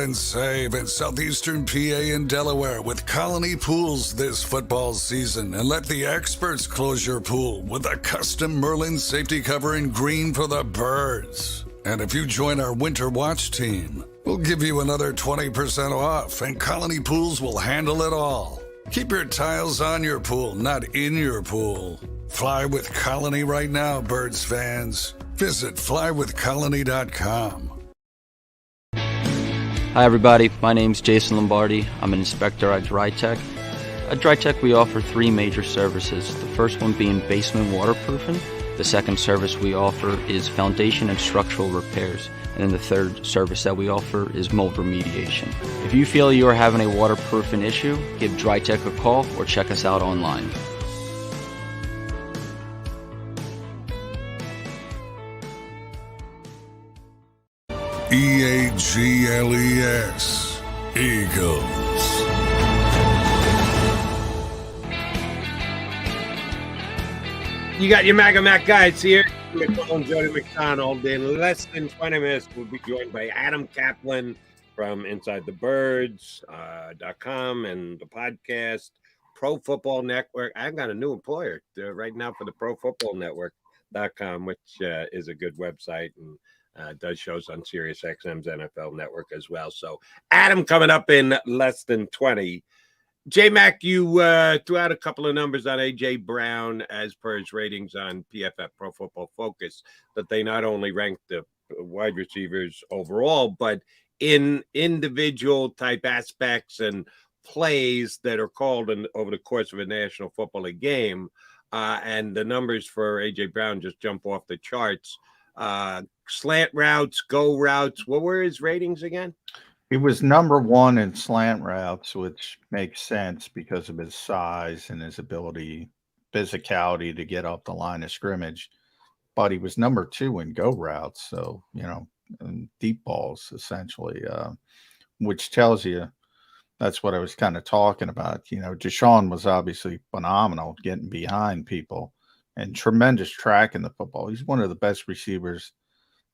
and save in southeastern PA and Delaware with Colony Pools this football season, and let the experts close your pool with a custom Merlin safety cover in green for the birds. And if you join our Winter Watch team, we'll give you another 20% off, and Colony Pools will handle it all. Keep your tiles on your pool, not in your pool. Fly with Colony right now, Birds fans. Visit flywithcolony.com. Hi everybody, my name's Jason Lombardi. I'm an inspector at DryTech. At DryTech we offer 3 major services, the first one being basement waterproofing. The second service we offer is foundation and structural repairs. And then the third service that we offer is mold remediation. If you feel you are having a waterproofing issue, give DryTech a call or check us out online. EAGLES, Eagles. You got your MAGA Mac guys here. McMullen, Jody McDonald. In less than 20 minutes, we'll be joined by Adam Kaplan from InsideTheBirds.com and the podcast, Pro Football Network. I've got a new employer right now for the Pro Football Network.com, which is a good website and does shows on Sirius XM's NFL Network as well. So Adam coming up in less than 20. J-Mac, you threw out a couple of numbers on A.J. Brown as per his ratings on PFF, Pro Football Focus, that they not only rank the wide receivers overall, but in individual type aspects and plays that are called over the course of a National Football League game. And the numbers for A.J. Brown just jump off the charts. Slant routes, go routes. What were his ratings again? He was number 1 in slant routes, which makes sense because of his size and his ability, physicality to get off the line of scrimmage. But he was number 2 in go routes. So, deep balls, essentially, which tells you that's what I was kind of talking about. Deshaun was obviously phenomenal getting behind people and tremendous tracking the football. He's one of the best receivers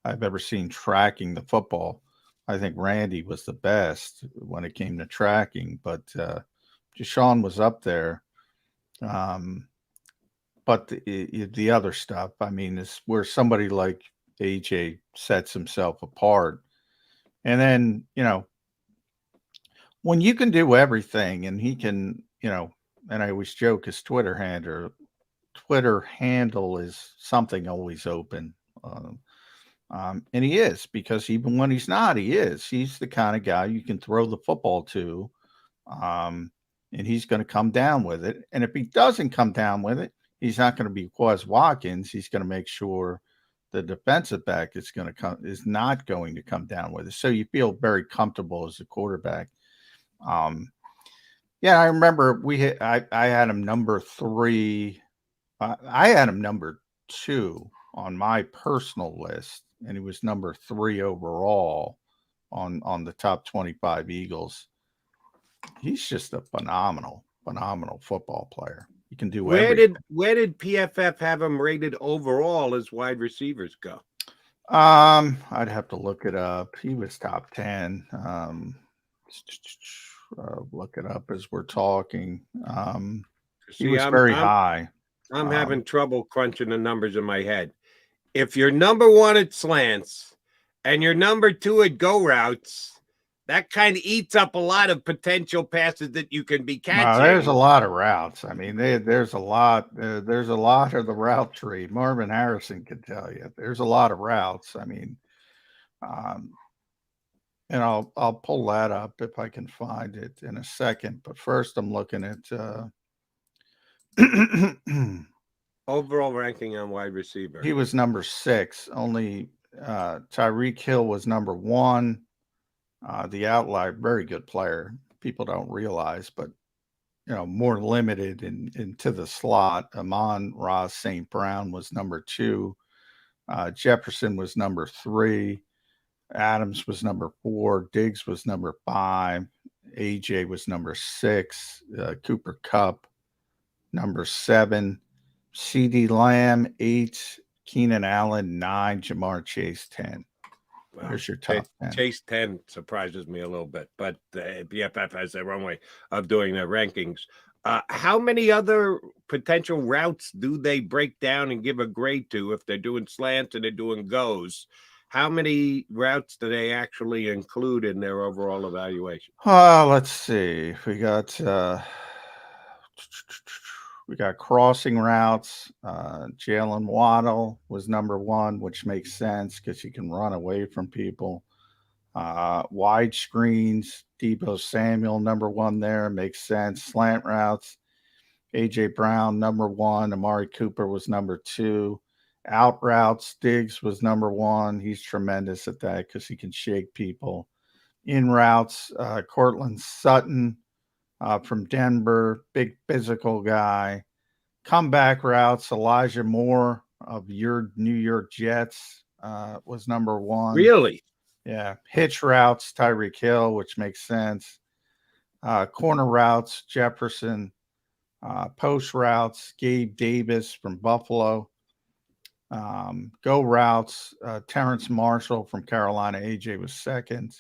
I've ever seen tracking the football. I think Randy was the best when it came to tracking, but Deshaun was up there. But the other stuff, I mean, is where somebody like AJ sets himself apart. And then, when you can do everything and he can, and I always joke his Twitter handle is something always open. And he is, because even when he's not, he's the kind of guy you can throw the football to, and he's going to come down with it. And if he doesn't come down with it, he's not going to be Quaz Watkins. He's going to make sure the defensive back is not going to come down with it. So you feel very comfortable as a quarterback. I remember I had him number 3. I had him number 2 on my personal list, and he was number 3 overall on the top 25 Eagles. He's just a phenomenal football player. He can do everything. Where did PFF have him rated overall as wide receivers go? I'd have to look it up. He was top 10. Look it up as we're talking. He was very high. I'm having trouble crunching the numbers in my head. If you're number 1 at slants and you're number 2 at go routes, that kind of eats up a lot of potential passes that you can be catching. There's a lot of routes. I mean, there's a lot of the route tree. Marvin Harrison could tell you there's a lot of routes. I mean, and I'll pull that up if I can find it in a second. But first, I'm looking at overall ranking on wide receiver. He was number 6. Only Tyreek Hill was number 1. The outlier, very good player. People don't realize, but more limited into the slot. Amon-Ra St. Brown was number 2. Jefferson was number 3. Adams was number 4. Diggs was number 5. AJ was number 6. Cooper Kupp, number 7. CD Lamb, 8. Keenan Allen, 9. Jamar Chase, 10. There's your top 10. Chase 10 surprises me a little bit, but BFF has their own way of doing their rankings. How many other potential routes do they break down and give a grade to if they're doing slants and they're doing goes? How many routes do they actually include in their overall evaluation? Let's see. We got crossing routes. Jalen Waddle was number 1, which makes sense because he can run away from people. Wide screens, Deebo Samuel, number 1 there, makes sense. Slant routes, A.J. Brown, number 1. Amari Cooper was number 2. Out routes, Diggs was number 1. He's tremendous at that because he can shake people. In routes, Cortland Sutton from Denver, big physical guy. Comeback routes, Elijah Moore of your New York Jets was number 1. Really? Yeah. Hitch routes, Tyreek Hill, which makes sense. Corner routes, Jefferson. Post routes, Gabe Davis from Buffalo. Go routes, Terrence Marshall from Carolina. AJ was second.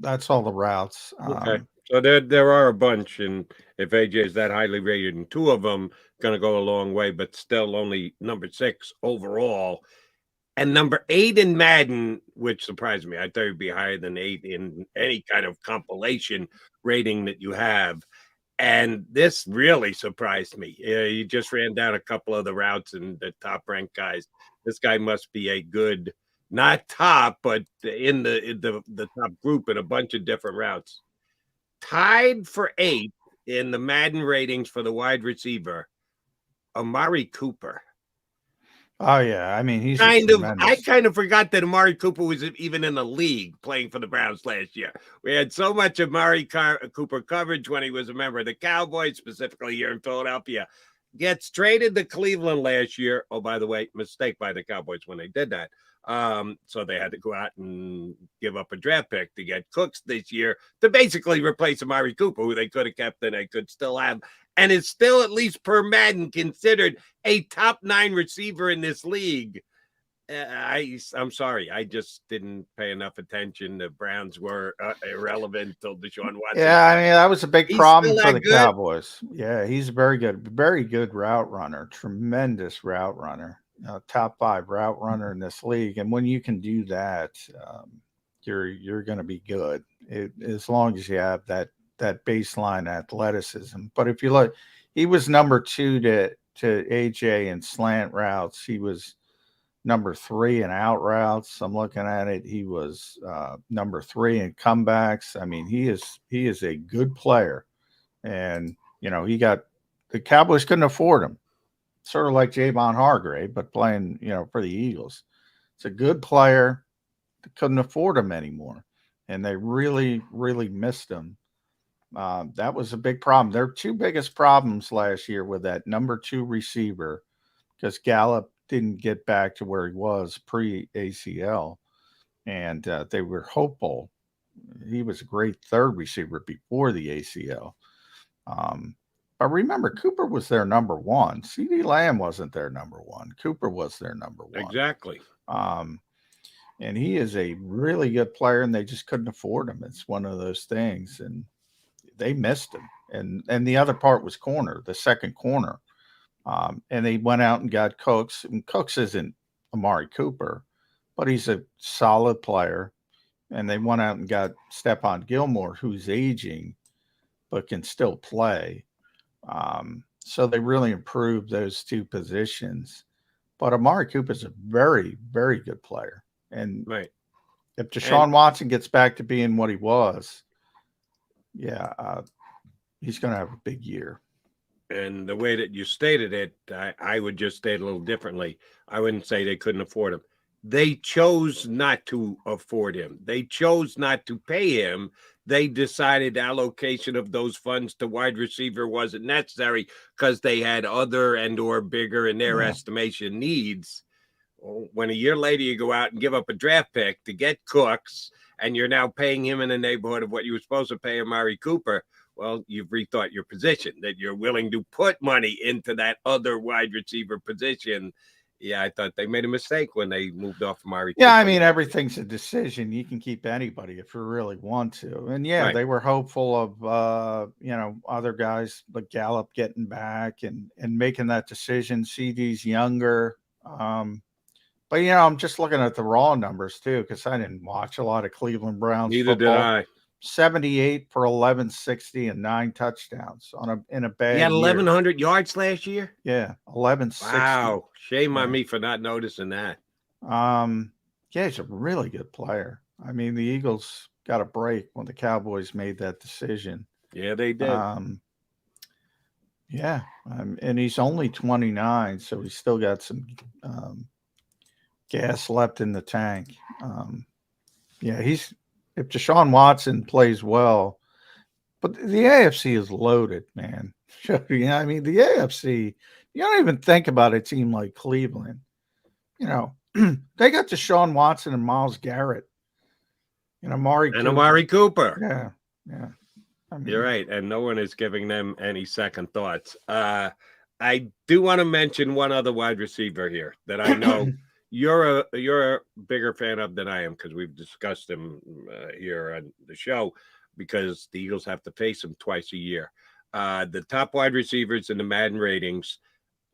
That's all the routes. Okay. So there are a bunch, and if AJ is that highly rated, and 2 of them going to go a long way, but still only number 6 overall. And number 8 in Madden, which surprised me. I thought it'd be higher than 8 in any kind of compilation rating that you have. And this really surprised me. You just ran down a couple of the routes and the top ranked guys. This guy must be a good, not top, but in the top group in a bunch of different routes. Tied for 8th in the Madden ratings for the wide receiver, Amari Cooper. Oh yeah, I mean he's I kind of forgot that Amari Cooper was even in the league playing for the Browns last year. We had so much Amari Cooper coverage when he was a member of the Cowboys, specifically here in Philadelphia. Gets traded to Cleveland last year. Oh, by the way, mistake by the Cowboys when they did that. So they had to go out and give up a draft pick to get Cooks this year to basically replace Amari Cooper, who they could have kept and they could still have, and is still, at least per Madden, considered a top 9 receiver in this league. I'm sorry, I just didn't pay enough attention. The Browns were irrelevant until Deshaun Watson. Yeah, I mean that was a big problem for the Cowboys. Yeah, he's very good route runner, tremendous route runner, top 5 route runner in this league. And when you can do that, you're going to be good as long as you have that baseline athleticism. But if you look, he was number 2 to AJ in slant routes. He was number 3 in out routes. I'm looking at it. He was number 3 in comebacks. I mean, he is a good player. And, the Cowboys couldn't afford him. Sort of like Javon Hargrave, but playing, for the Eagles. It's a good player. They couldn't afford him anymore. And they really, really missed him. That was a big problem. Their 2 biggest problems last year with that number 2 receiver, because Gallup didn't get back to where he was pre-ACL, and they were hopeful. He was a great 3rd receiver before the ACL. But remember, Cooper was their number 1. CeeDee Lamb wasn't their number 1. Cooper was their number 1. Exactly. And he is a really good player, and they just couldn't afford him. It's one of those things, and they missed him. And the other part was corner, the second corner. And they went out and got Cooks. And Cooks isn't Amari Cooper, but he's a solid player. And they went out and got Stephon Gilmore, who's aging, but can still play. So they really improved those 2 positions. But Amari Cooper's a very, very good player. And right. If Deshaun Watson gets back to being what he was, he's going to have a big year. And the way that you stated it, I would just state it a little differently. I wouldn't say they couldn't afford him. They chose not to afford him. They chose not to pay him. They decided allocation of those funds to wide receiver wasn't necessary because they had other and or bigger, in their estimation, needs. When a year later you go out and give up a draft pick to get Cooks, and you're now paying him in the neighborhood of what you were supposed to pay Amari Cooper, well, you've rethought your position, that you're willing to put money into that other wide receiver position. Yeah, I thought they made a mistake when they moved off Amari. Yeah, I Cooper. mean, everything's a decision. You can keep anybody if you really want to. And yeah, Right. they were hopeful of other guys like Gallup getting back and making that decision. CD's younger. But I'm just looking at the raw numbers too, because I didn't watch a lot of Cleveland Browns Neither football. did I. 78 for 1160 and 9 touchdowns in a bad He had year. 1,100 yards last year. Yeah, 1160. Wow, shame on Yeah. me for not noticing that. Yeah, he's a really good player. I mean, the Eagles got a break when the Cowboys made that decision. Yeah, they did. And he's only 29, so he's still got some gas left in the tank. If Deshaun Watson plays well, but the AFC is loaded, man. I mean, the AFC, you don't even think about a team like Cleveland. They got Deshaun Watson and Myles Garrett. Amari Cooper. Yeah. I mean, You're right, and no one is giving them any second thoughts. I do want to mention one other wide receiver here that I know you're a bigger fan of than I am, because we've discussed him here on the show, because the Eagles have to face him twice a year. The top wide receivers in the Madden ratings,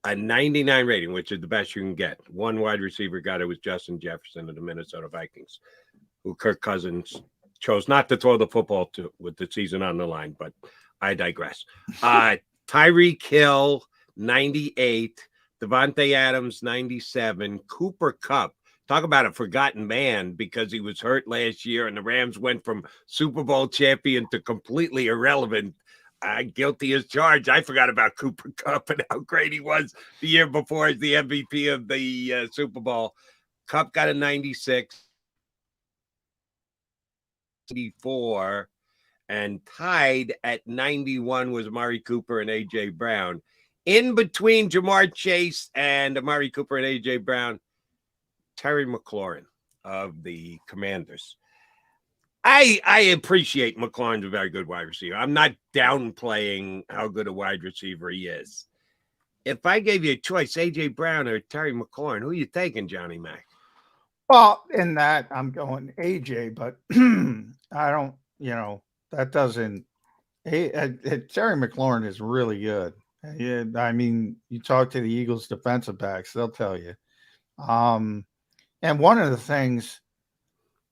a 99 rating, which is the best you can get. One wide receiver got it was Justin Jefferson of the Minnesota Vikings, who Kirk Cousins chose not to throw the football to with the season on the line, but I digress. Tyreek Hill, 98. Devontae Adams, 97. Cooper Kupp, talk about a forgotten man, because he was hurt last year and the Rams went from Super Bowl champion to completely irrelevant. Guilty as charged. I forgot about Cooper Kupp and how great he was the year before as the MVP of the Super Bowl. Kupp got a 96. 94, and tied at 91 was Amari Cooper and A.J. Brown. In between Jamar Chase and Amari Cooper and A.J. Brown, Terry McLaurin of the Commanders. I appreciate McLaurin's a very good wide receiver. I'm not downplaying how good a wide receiver he is. If I gave you a choice, A.J. Brown or Terry McLaurin, who are you taking, Johnny Mac? Well, in that I'm going AJ, but I don't, that doesn't. Terry McLaurin is really good. Yeah, I mean, you talk to the Eagles defensive backs, they'll tell you. And one of the things,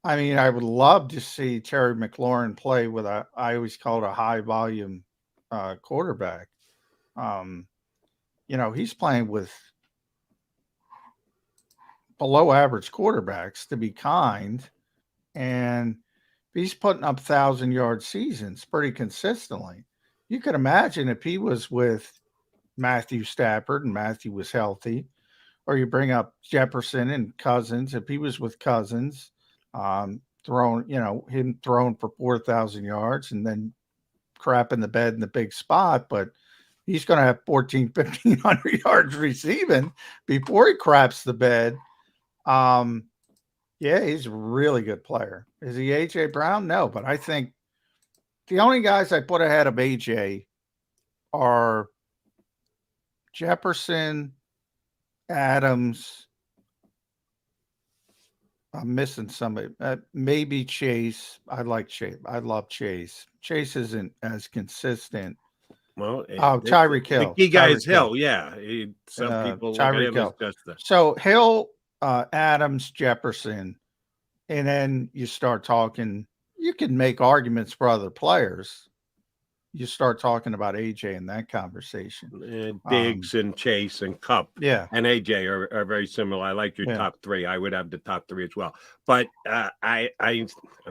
I mean, I would love to see Terry McLaurin play with I always call it a high volume quarterback. He's playing with below average quarterbacks, to be kind, and he's putting up 1,000-yard seasons pretty consistently. You could imagine if he was with Matthew Stafford and Matthew was healthy, or you bring up Jefferson and Cousins, if he was with Cousins, him throwing for 4,000 yards and then crap in the bed in the big spot, but he's going to have 1,500 yards receiving before he craps the bed. He's a really good player. Is he A.J. Brown? No, but I think the only guys I put ahead of A.J. are Jefferson, Adams. I'm missing somebody. Maybe Chase. I like Chase. I love Chase. Chase isn't as consistent. Well, Tyreek Hill. The key guy is Hill. Yeah. Some people look at Tyreek him Hill. as just the... So Hill, Adams, Jefferson, and then you start talking. You can make arguments for other players. You start talking about AJ in that conversation. Diggs and Chase and Kupp, and AJ are very similar. I like your top three. I would have the top three as well. But I'm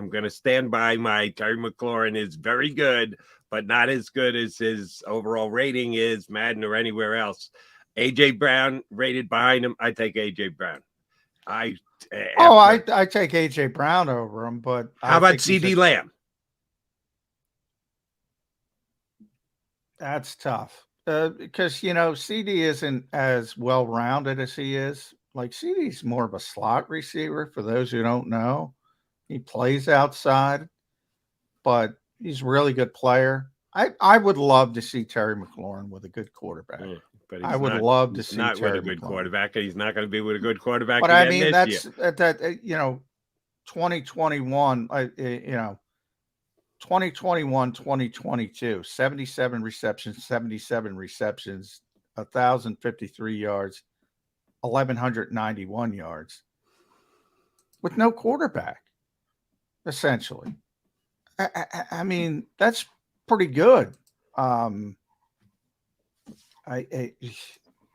going to stand by my Terry McLaurin is very good, but not as good as his overall rating is Madden or anywhere else. AJ Brown rated behind him. I take AJ Brown. I take AJ Brown over him, but how about CD Lamb? That's tough because CD isn't as well rounded as he is. Like CD's more of a slot receiver. For those who don't know, he plays outside, but he's a really good player. I would love to see Terry McLaurin with a good quarterback. But I would love to see not Terry with a good McMullen. quarterback, and he's not going to be with a good quarterback. But I again mean, this year. that's 2021. 2021, 2022, 77 receptions, 1,053 yards, 1,191 yards, with no quarterback, essentially. I mean, that's pretty good.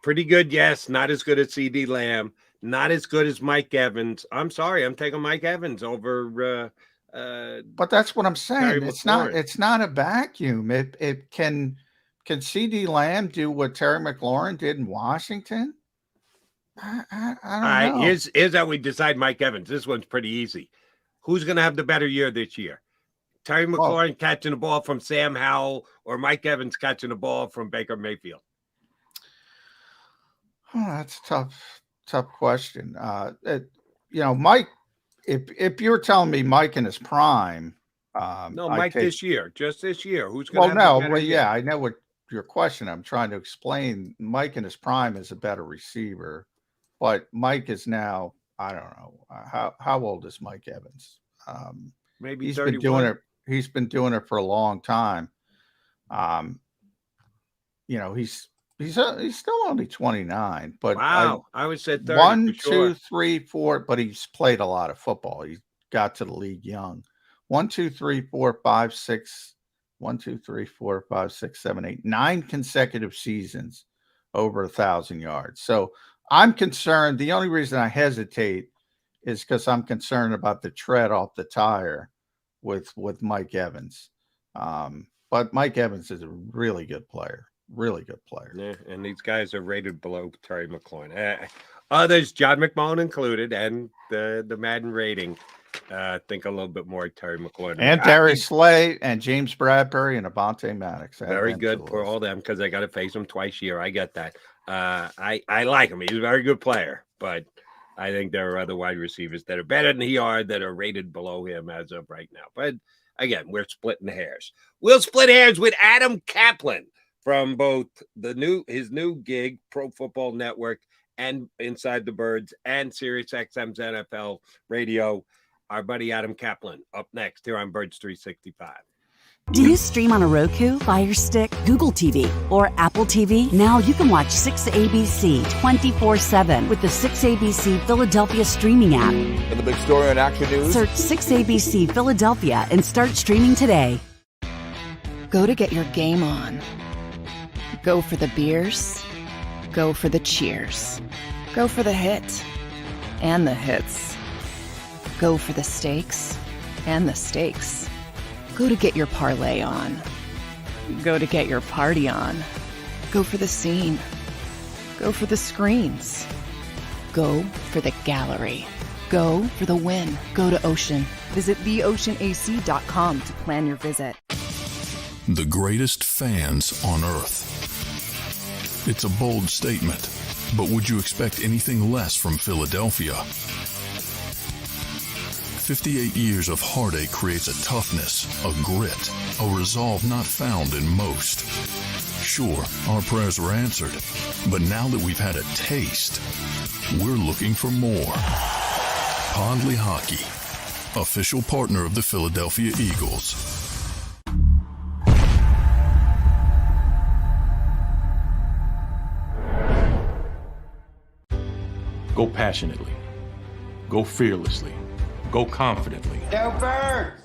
Pretty good, yes. Not as good as CD Lamb. Not as good as Mike Evans. I'm sorry, I'm taking Mike Evans over. But that's what I'm saying. Terry It's McLaurin. not a vacuum. It can CD Lamb do what Terry McLaurin did in Washington? I don't know. Here's how we decide Mike Evans. This one's pretty easy. Who's going to have the better year this year? Terry McLaurin catching the ball from Sam Howell or Mike Evans catching the ball from Baker Mayfield? Oh, that's a tough question. Mike, if you're telling me Mike in his prime, no, Mike this year, just this year. Who's going to well, have no, the better year? I know what your question. I'm trying to explain. Mike in his prime is a better receiver, but Mike is now, I don't know, how old is Mike Evans? Maybe he's 31. been doing it. He's been doing it for a long time. He's still only 29, but wow, I would say 30. 1, for sure. 2, 3, 4. But he's played a lot of football. He got to the league young. 1, 2, 3, 4, 5, 6. 1, 2, 3, 4, 5, 6, 7, 8. 9 consecutive seasons over 1,000 yards. So I'm concerned. The only reason I hesitate is because I'm concerned about the tread off the tire with Mike Evans. But Mike Evans is a really good player. Really good player. Yeah, and these guys are rated below Terry McLaurin. Others, John McMullen included, and the Madden rating, think a little bit more Terry McLaurin. And Darius Slay and James Bradbury and Avonte Maddox. Very good for all them because I got to face him twice a year. I get that. I like him. He's a very good player, but I think there are other wide receivers that are better than he are that are rated below him as of right now. But again, we're splitting hairs. We'll split hairs with Adam Kaplan from both his new gig, Pro Football Network, and Inside the Birds, and SiriusXM's NFL Radio. Our buddy Adam Kaplan up next here on Birds 365. Do you stream on a Roku, Fire Stick, Google TV, or Apple TV? Now you can watch 6ABC 24/7 with the 6ABC Philadelphia streaming app. And the big story on Action News. Search 6ABC Philadelphia and start streaming today. Go to get your game on. Go for the beers. Go for the cheers. Go for the hit and the hits. Go for the stakes and the stakes. Go to get your parlay on. Go to get your party on. Go for the scene. Go for the screens. Go for the gallery. Go for the win. Go to Ocean. Visit theoceanac.com to plan your visit. The greatest fans on earth. It's a bold statement, but would you expect anything less from Philadelphia? 58 years of heartache creates a toughness, a grit, a resolve not found in most. Sure, our prayers were answered, but now that we've had a taste, we're looking for more. Pondley Hockey, official partner of the Philadelphia Eagles. Go passionately. Go fearlessly. Go confidently. Go Birds!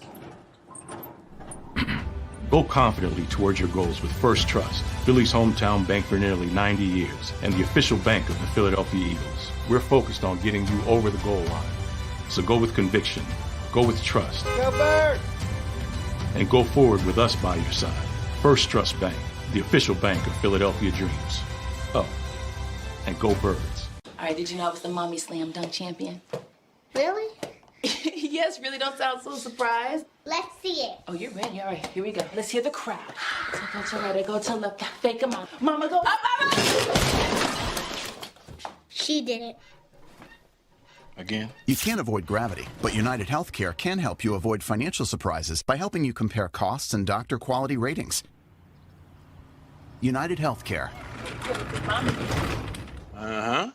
Go confidently towards your goals with First Trust, Philly's hometown bank for nearly 90 years, and the official bank of the Philadelphia Eagles. We're focused on getting you over the goal line. So go with conviction. Go with trust. Go Birds! And go forward with us by your side. First Trust Bank, the official bank of Philadelphia dreams. Oh, and go Birds. All right, did you know I was the mommy slam dunk champion? Really? Yes, really don't sound so surprised. Let's see it. Oh, you're ready. All right, here we go. Let's hear the crowd. So go to right, I go to left, fake them out. Mama, go up, mama! She did it. Again? You can't avoid gravity, but United Healthcare can help you avoid financial surprises by helping you compare costs and doctor quality ratings. United Healthcare. Uh-huh.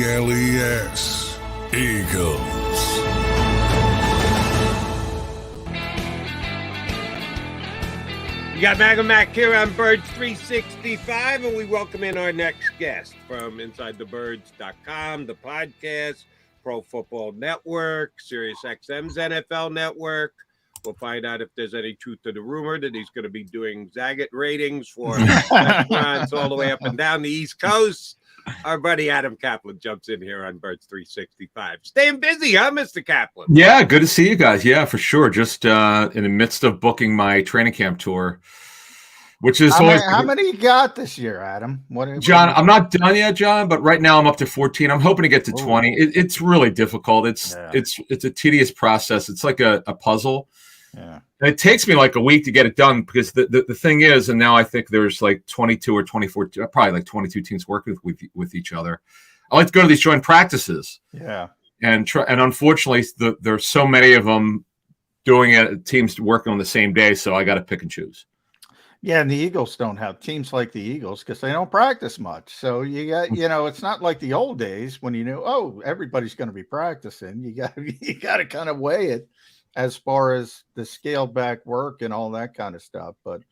EAGLES, Eagles. You got Mag and Mac here on Birds 365, and we welcome in our next guest from InsideTheBirds.com, the podcast, Pro Football Network, SiriusXM's NFL Network. We'll find out if there's any truth to the rumor that he's going to be doing Zagat ratings for restaurants all the way up and down the East Coast. Our buddy Adam Kaplan jumps in here on Birds 365. Staying busy, huh, Mr. Kaplan? Yeah, good to see you guys. Yeah, for sure. Just in the midst of booking my training camp tour, which is how many you got this year, Adam? John, I'm not done yet, John, but right now I'm up to 14. I'm hoping to get to 20. It's really difficult. It's a tedious process. It's like a puzzle. Yeah. And it takes me like a week to get it done because the thing is, and now I think there's like 22 or 24, probably like 22 teams working with each other. I like to go to these joint practices. Yeah. And unfortunately, there's so many of them doing it, teams working on the same day, so I got to pick and choose. Yeah, and the Eagles don't have teams like the Eagles because they don't practice much. So you got, it's not like the old days when you knew, everybody's going to be practicing. You got to kind of weigh it as far as the scaled back work and all that kind of stuff. But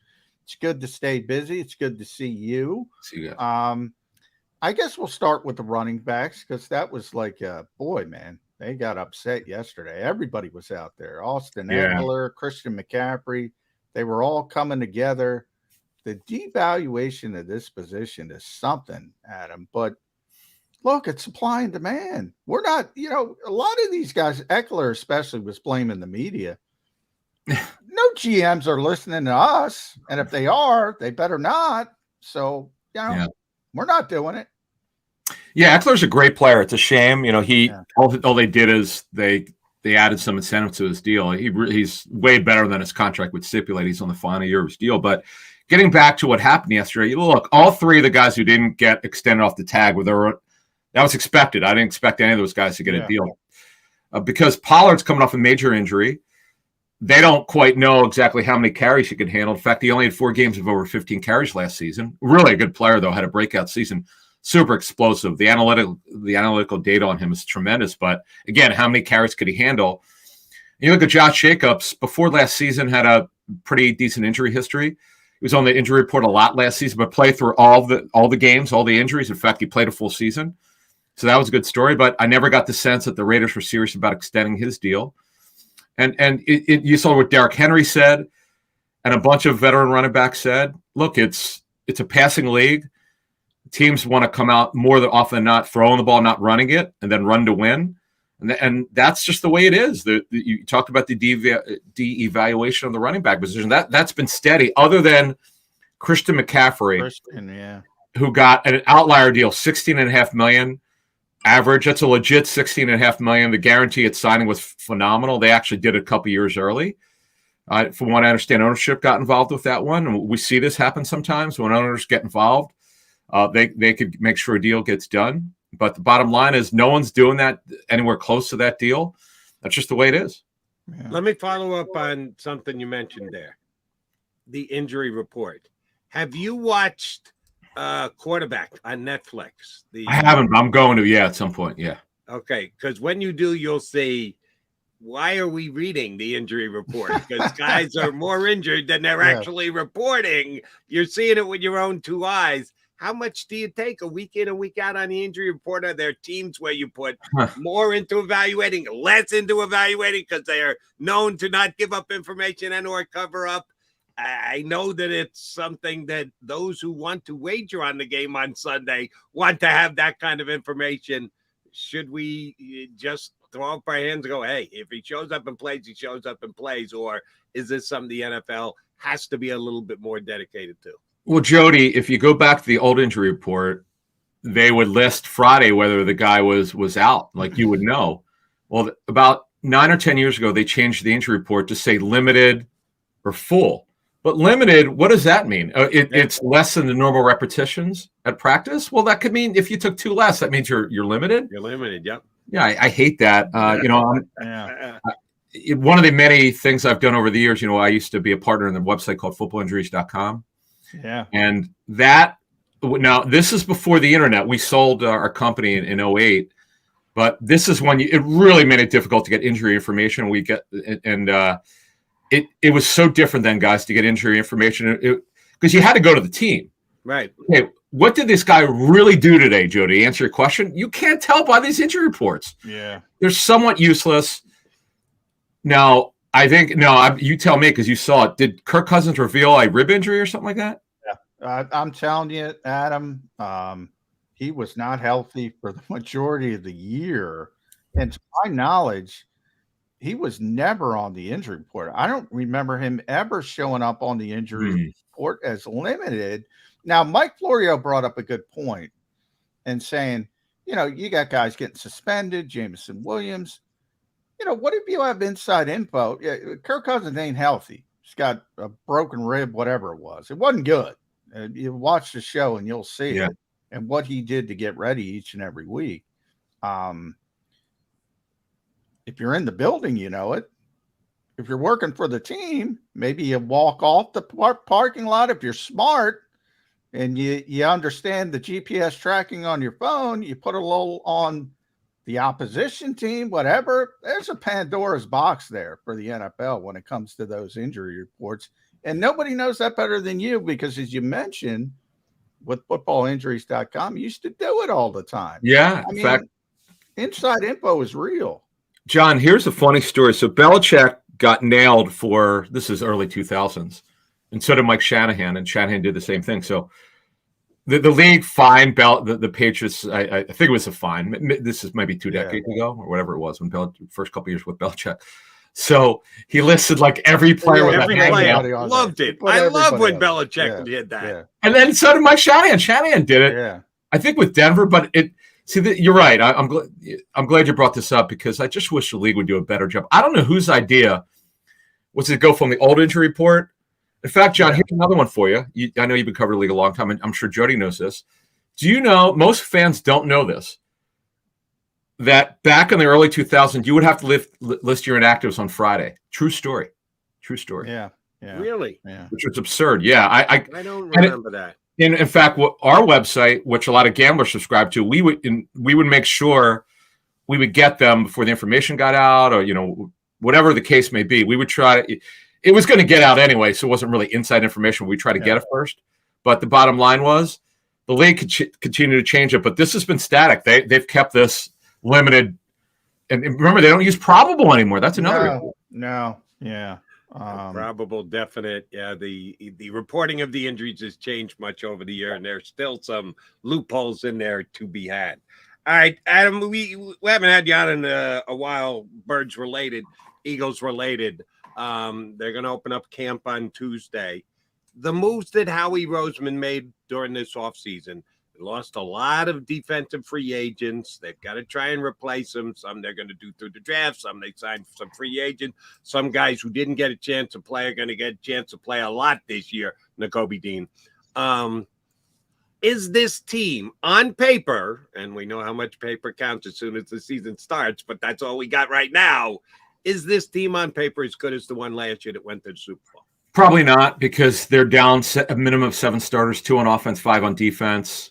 it's good to stay busy. It's good to see you. See you. I guess we'll start with the running backs because that was like, boy, man, they got upset yesterday. Everybody was out there. Austin Eckler, Christian McCaffrey, they were all coming together. The devaluation of this position is something, Adam, but look, it's supply and demand. We're not, a lot of these guys, Eckler especially, was blaming the media. No GMs are listening to us. And if they are, they better not. So, we're not doing it. Yeah, Eckler's a great player. It's a shame. All they did is they added some incentive to his deal. He's way better than his contract would stipulate. He's on the final year of his deal. But getting back to what happened yesterday, look, all three of the guys who didn't get extended off the tag that was expected. I didn't expect any of those guys to get a deal because Pollard's coming off a major injury. They don't quite know exactly how many carries he could handle. In fact, he only had 4 games of over 15 carries last season. Really a good player, though, had a breakout season. Super explosive. The analytical data on him is tremendous. But again, how many carries could he handle? You look at Josh Jacobs, before last season, had a pretty decent injury history. He was on the injury report a lot last season, but played through all the games, all the injuries. In fact, he played a full season. So that was a good story, but I never got the sense that the Raiders were serious about extending his deal. And you saw what Derrick Henry said, and a bunch of veteran running backs said. Look, it's a passing league. Teams want to come out more often than not throwing the ball, not running it, and then run to win. And that's just the way it is. You talked about the de-evaluation of the running back position. That's been steady, other than Christian McCaffrey, who got an outlier deal, $16.5 million. Average, that's a legit $16.5 million. The guarantee at signing was phenomenal. They actually did it a couple years early. From what I understand, ownership got involved with that one. And we see this happen sometimes when owners get involved. They could make sure a deal gets done. But the bottom line is no one's doing that anywhere close to that deal. That's just the way it is. Yeah. Let me follow up on something you mentioned there. The injury report. Have you watched Quarterback on Netflix? I haven't, but I'm going to, at some point, Okay, because when you do, you'll see, why are we reading the injury report? Because guys are more injured than they're actually reporting. You're seeing it with your own 2 eyes. How much do you take a week in, a week out on the injury report? Are there teams where you put more into evaluating, less into evaluating because they are known to not give up information and or cover up? I know that it's something that those who want to wager on the game on Sunday want to have that kind of information. Should we just throw up our hands and go, hey, if he shows up and plays, he shows up and plays? Or is this something the NFL has to be a little bit more dedicated to. Well, Jody, if you go back to the old injury report, they would list Friday whether the guy was out, like you would know. Well, about 9 or 10 years ago, they changed the injury report to say limited or full. But limited, what does that mean? It's less than the normal repetitions at practice? Well, that could mean if you took 2 less, that means you're limited. You're limited, yep. Yeah, I hate that. One of the many things I've done over the years, I used to be a partner in the website called footballinjuries.com. Yeah. And that, now this is before the internet. We sold our company in 2008, but this is when it really made it difficult to get injury information. It was so different then, guys, to get injury information because you had to go to the team. Right. Okay, what did this guy really do today, Jody? To answer your question, you can't tell by these injury reports. Yeah. They're somewhat useless. Now, I think, you tell me because you saw it. Did Kirk Cousins reveal a rib injury or something like that? Yeah. I'm telling you, Adam, he was not healthy for the majority of the year. And to my knowledge, he was never on the injury report. I don't remember him ever showing up on the injury report as limited. Now, Mike Florio brought up a good point and saying, you got guys getting suspended, Jameson Williams. What if you have inside info? Yeah, Kirk Cousins ain't healthy. He's got a broken rib, whatever it was. It wasn't good. You watch the show and you'll see it and what he did to get ready each and every week. If you're in the building, you know it. If you're working for the team, maybe you walk off the parking lot. If you're smart and you understand the GPS tracking on your phone, you put a little on the opposition team, whatever. There's a Pandora's box there for the NFL when it comes to those injury reports. And nobody knows that better than you because, as you mentioned, with footballinjuries.com, you used to do it all the time. Yeah, in fact, inside info is real. John, here's a funny story. So Belichick got nailed for, this is early 2000s, and so did Mike Shanahan, and Shanahan did the same thing. So the league fined the Patriots. I think it was a fine. This is maybe 2 decades ago or whatever it was when first couple years with Belichick. So he listed like every player with every a hang player. Loved it. I love when Belichick did that. Yeah. And then so did Mike Shanahan. Shanahan did it. Yeah. I think with Denver, but you're right. I'm glad you brought this up because I just wish the league would do a better job. I don't know whose idea was to go from the old injury report. In fact, John, here's another one for you. I know you've been covering the league a long time, and I'm sure Jody knows this. Do you know, most fans don't know this, that back in the early 2000s, you would have to list your inactives on Friday. True story. True story. Yeah. Really? Yeah. Which was absurd. Yeah. I don't remember that. In fact, our website, which a lot of gamblers subscribe to, we would make sure we would get them before the information got out, or whatever the case may be. We would try to. It was going to get out anyway, so it wasn't really inside information. We try to get it first. But the bottom line was the league could continue to change it, but this has been static. They've kept this limited, and remember they don't use probable anymore. That's another. No. Yeah. Probable, definite. Yeah, the reporting of the injuries has changed much over the year, and there's still some loopholes in there to be had. All right, Adam, we haven't had you on in a while. Birds related, Eagles related. They're going to open up camp on Tuesday. The moves that Howie Roseman made during this offseason, they lost a lot of defensive free agents. They've got to try and replace them. Some they're going to do through the draft. Some they signed some free agents. Some guys who didn't get a chance to play are going to get a chance to play a lot this year. Nakobe Dean. Is this team on paper, and we know how much paper counts as soon as the season starts, but that's all we got right now. Is this team on paper as good as the one last year that went to the Super Bowl? Probably not, because they're down a minimum of 7 starters, 2 on offense, 5 on defense.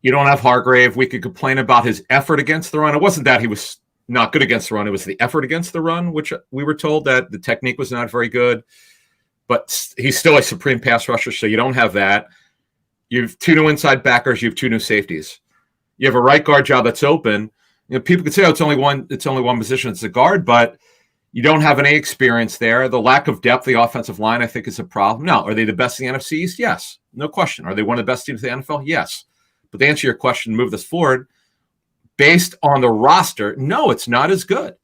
You don't have Hargrave. We could complain about his effort against the run. It wasn't that he was not good against the run. It was the effort against the run, which we were told that the technique was not very good. But he's still a supreme pass rusher, so you don't have that. You have 2 new inside backers. You have 2 new safeties. You have a right guard job that's open. People could say, "Oh, it's only one position. It's a guard," but you don't have any experience there. The lack of depth, the offensive line, I think, is a problem. Now, are they the best in the NFC East? Yes, no question. Are they one of the best teams in the NFL? Yes. But to answer your question, move this forward, based on the roster, no, it's not as good.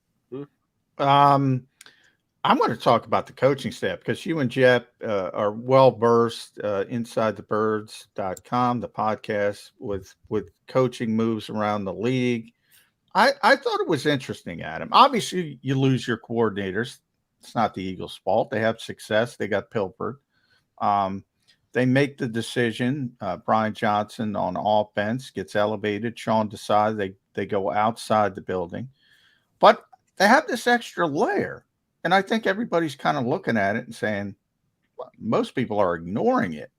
I I want to talk about the coaching staff because you and Jeff are well versed InsideTheBirds.com, the podcast with coaching moves around the league. I thought it was interesting, Adam. Obviously, you lose your coordinators. It's not the Eagles' fault. They have success. They got pilfered. They make the decision. Brian Johnson on offense gets elevated. Sean Desai, they go outside the building. But they have this extra layer. And I think everybody's kind of looking at it and saying, well, most people are ignoring it.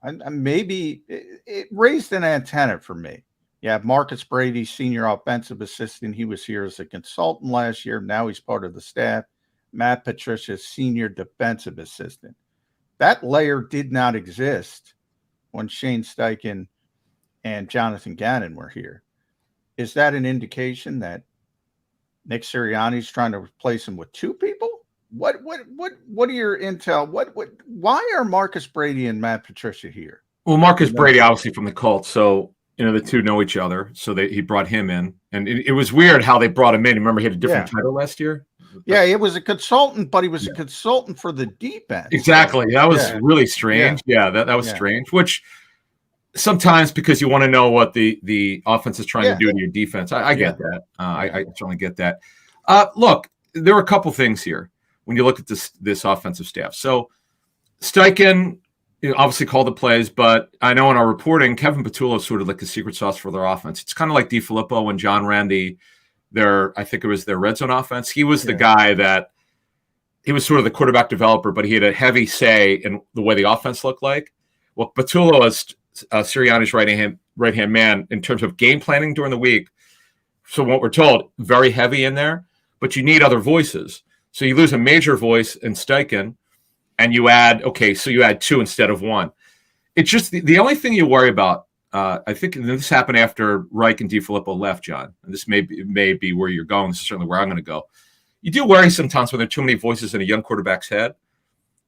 And maybe it raised an antenna for me. You have Marcus Brady, senior offensive assistant. He was here as a consultant last year. Now he's part of the staff. Matt Patricia, senior defensive assistant. That layer did not exist when Shane Steichen and Jonathan Gannon were here. Is that an indication that Nick Sirianni's trying to replace him with two people? What are your intel? Why are Marcus Brady and Matt Patricia here? Well, Marcus Brady, obviously from the Colts, so the two know each other. So he brought him in, and it was weird how they brought him in. Remember, he had a different title last year. Yeah, it was a consultant, but he was a consultant for the defense. Exactly. That was really strange. Yeah, that was strange, which sometimes because you want to know what the offense is trying to do to your defense. I get that. I certainly get that. Look, there were a couple things here when you look at this offensive staff. So Steichen obviously called the plays, but I know in our reporting, Kevin Patullo is sort of like the secret sauce for their offense. It's kind of like DiFilippo when John ran I think it was their red zone offense. He was the guy that he was sort of the quarterback developer, but he had a heavy say in the way the offense looked like. Well, Patullo is Sirianni's right-hand man in terms of game planning during the week. So what we're told, very heavy in there, but you need other voices. So you lose a major voice in Steichen, and you add two instead of one. It's just the only thing you worry about. I think this happened after Reich and DiFilippo left, John. And this may be where you're going. This is certainly where I'm going to go. You do worry sometimes when there are too many voices in a young quarterback's head,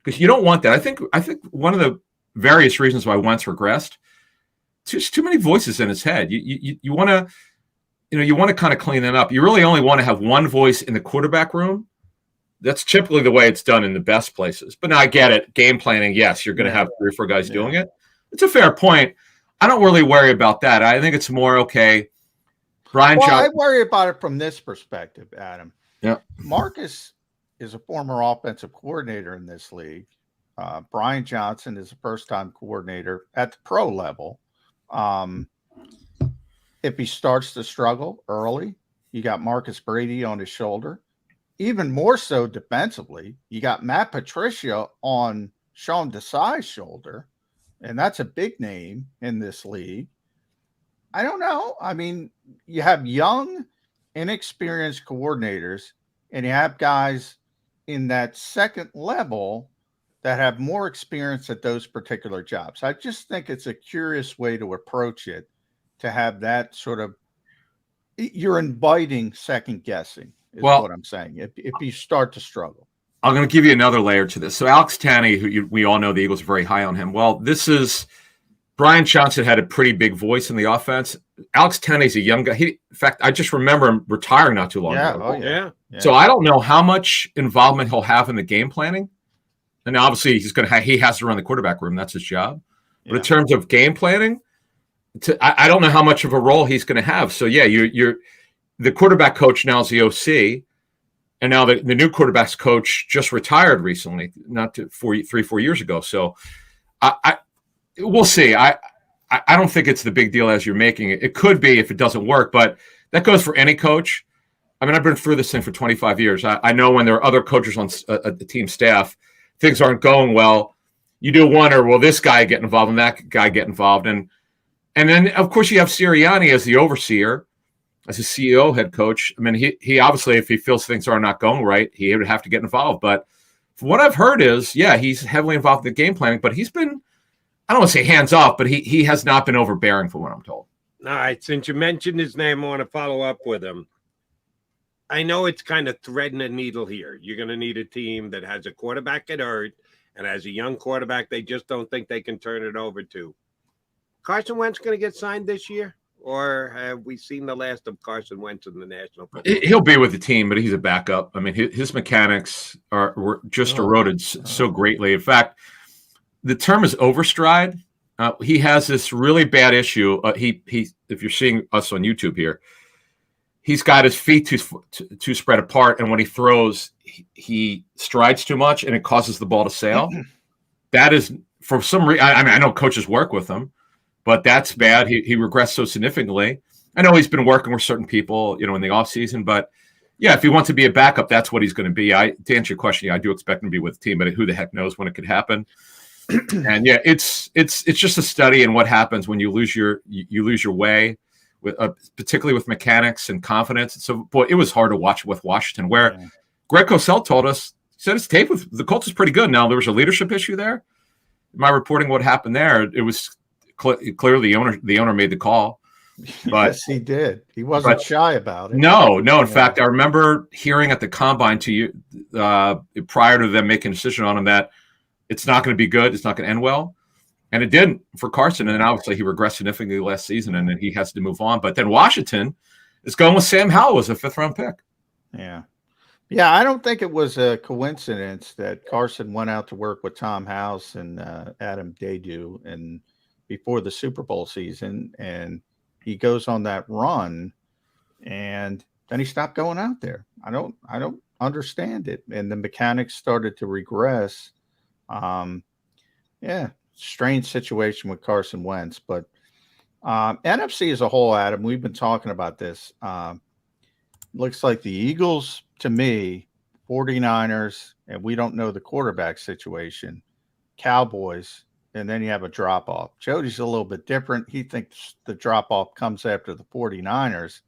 because you don't want that. I think one of the various reasons why Wentz regressed, there's too many voices in his head. You want to kind of clean that up. You really only want to have one voice in the quarterback room. That's typically the way it's done in the best places. But now I get it. Game planning, yes, you're going to have 3 or 4 guys doing it. It's a fair point. I don't really worry about that. I think it's more Brian Johnson. I worry about it from this perspective, Adam. Yeah. Marcus is a former offensive coordinator in this league. Brian Johnson is a first-time coordinator at the pro level. If he starts to struggle early, you got Marcus Brady on his shoulder. Even more so defensively, you got Matt Patricia on Sean Desai's shoulder, and that's a big name in this league. I don't know. I mean, you have young, inexperienced coordinators, and you have guys in that second level that have more experience at those particular jobs. I just think it's a curious way to approach it, to have that sort of, you're inviting second guessing is what I'm saying. If you start to struggle. I'm going to give you another layer to this. So Alex Tanney, we all know the Eagles are very high on him. Well, Brian Johnson had a pretty big voice in the offense. Alex Tanney's a young guy. In fact, I just remember him retiring not too long ago. Oh, yeah. So I don't know how much involvement he'll have in the game planning. And obviously he has to run the quarterback room. That's his job. But in terms of game planning, I don't know how much of a role he's going to have. So you're the quarterback coach now is the OC. And now the new quarterback's coach just retired recently, not 3-4 years ago. So we'll see. I don't think it's the big deal as you're making it. It could be if it doesn't work, but that goes for any coach. I mean, I've been through this thing for 25 years. I know when there are other coaches on the team staff, things aren't going well. You do wonder, will this guy get involved and that guy get involved? And then, of course, you have Sirianni as the overseer, as a CEO, head coach. I mean, he obviously, if he feels things are not going right, he would have to get involved. But from what I've heard is, he's heavily involved in the game planning, but he's been, I don't want to say hands off, but he has not been overbearing from what I'm told. All right. Since you mentioned his name, I want to follow up with him. I know it's kind of threading a needle here. You're going to need a team that has a quarterback get hurt, and as a young quarterback, they just don't think they can turn it over to. Carson Wentz going to get signed this year? or have we seen the last of Carson Wentz in the National Football? He'll be with the team, but he's a backup. I mean, his mechanics were just eroded so greatly. In fact, the term is overstride. He has this really bad issue. He if you're seeing us on YouTube here, he's got his feet too spread apart, and when he throws, he strides too much, and it causes the ball to sail. That is, for some reason, I mean, I know coaches work with him, but that's bad. He regressed so significantly. I know he's been working with certain people, in the offseason, but yeah, if he wants to be a backup, that's what he's going to be. To answer your question, I do expect him to be with the team, but who the heck knows when it could happen. And yeah, it's just a study in what happens when you lose your way, with particularly with mechanics and confidence. So, boy, it was hard to watch with Washington, where Greg Cosell told us, said his tape with the Colts is pretty good. Now, there was a leadership issue there. Am I reporting what happened there? It was clearly the owner made the call. But yes, he did. He wasn't shy about it. No. In fact, I remember hearing at the combine prior to them making a decision on him that it's not going to be good. It's not going to end well. And it didn't for Carson. And then obviously he regressed significantly last season, and then he has to move on. But then Washington is going with Sam Howell as a 5th-round pick. Yeah. Yeah, I don't think it was a coincidence that Carson went out to work with Tom House and Adam Dedew and before the Super Bowl season, and he goes on that run, and then he stopped going out there. I don't understand it. And the mechanics started to regress. Strange situation with Carson Wentz, but NFC as a whole, Adam, we've been talking about this. Looks like the Eagles, to me, 49ers, and we don't know the quarterback situation, Cowboys, and then you have a drop-off. Jody's a little bit different. He thinks the drop-off comes after the 49ers.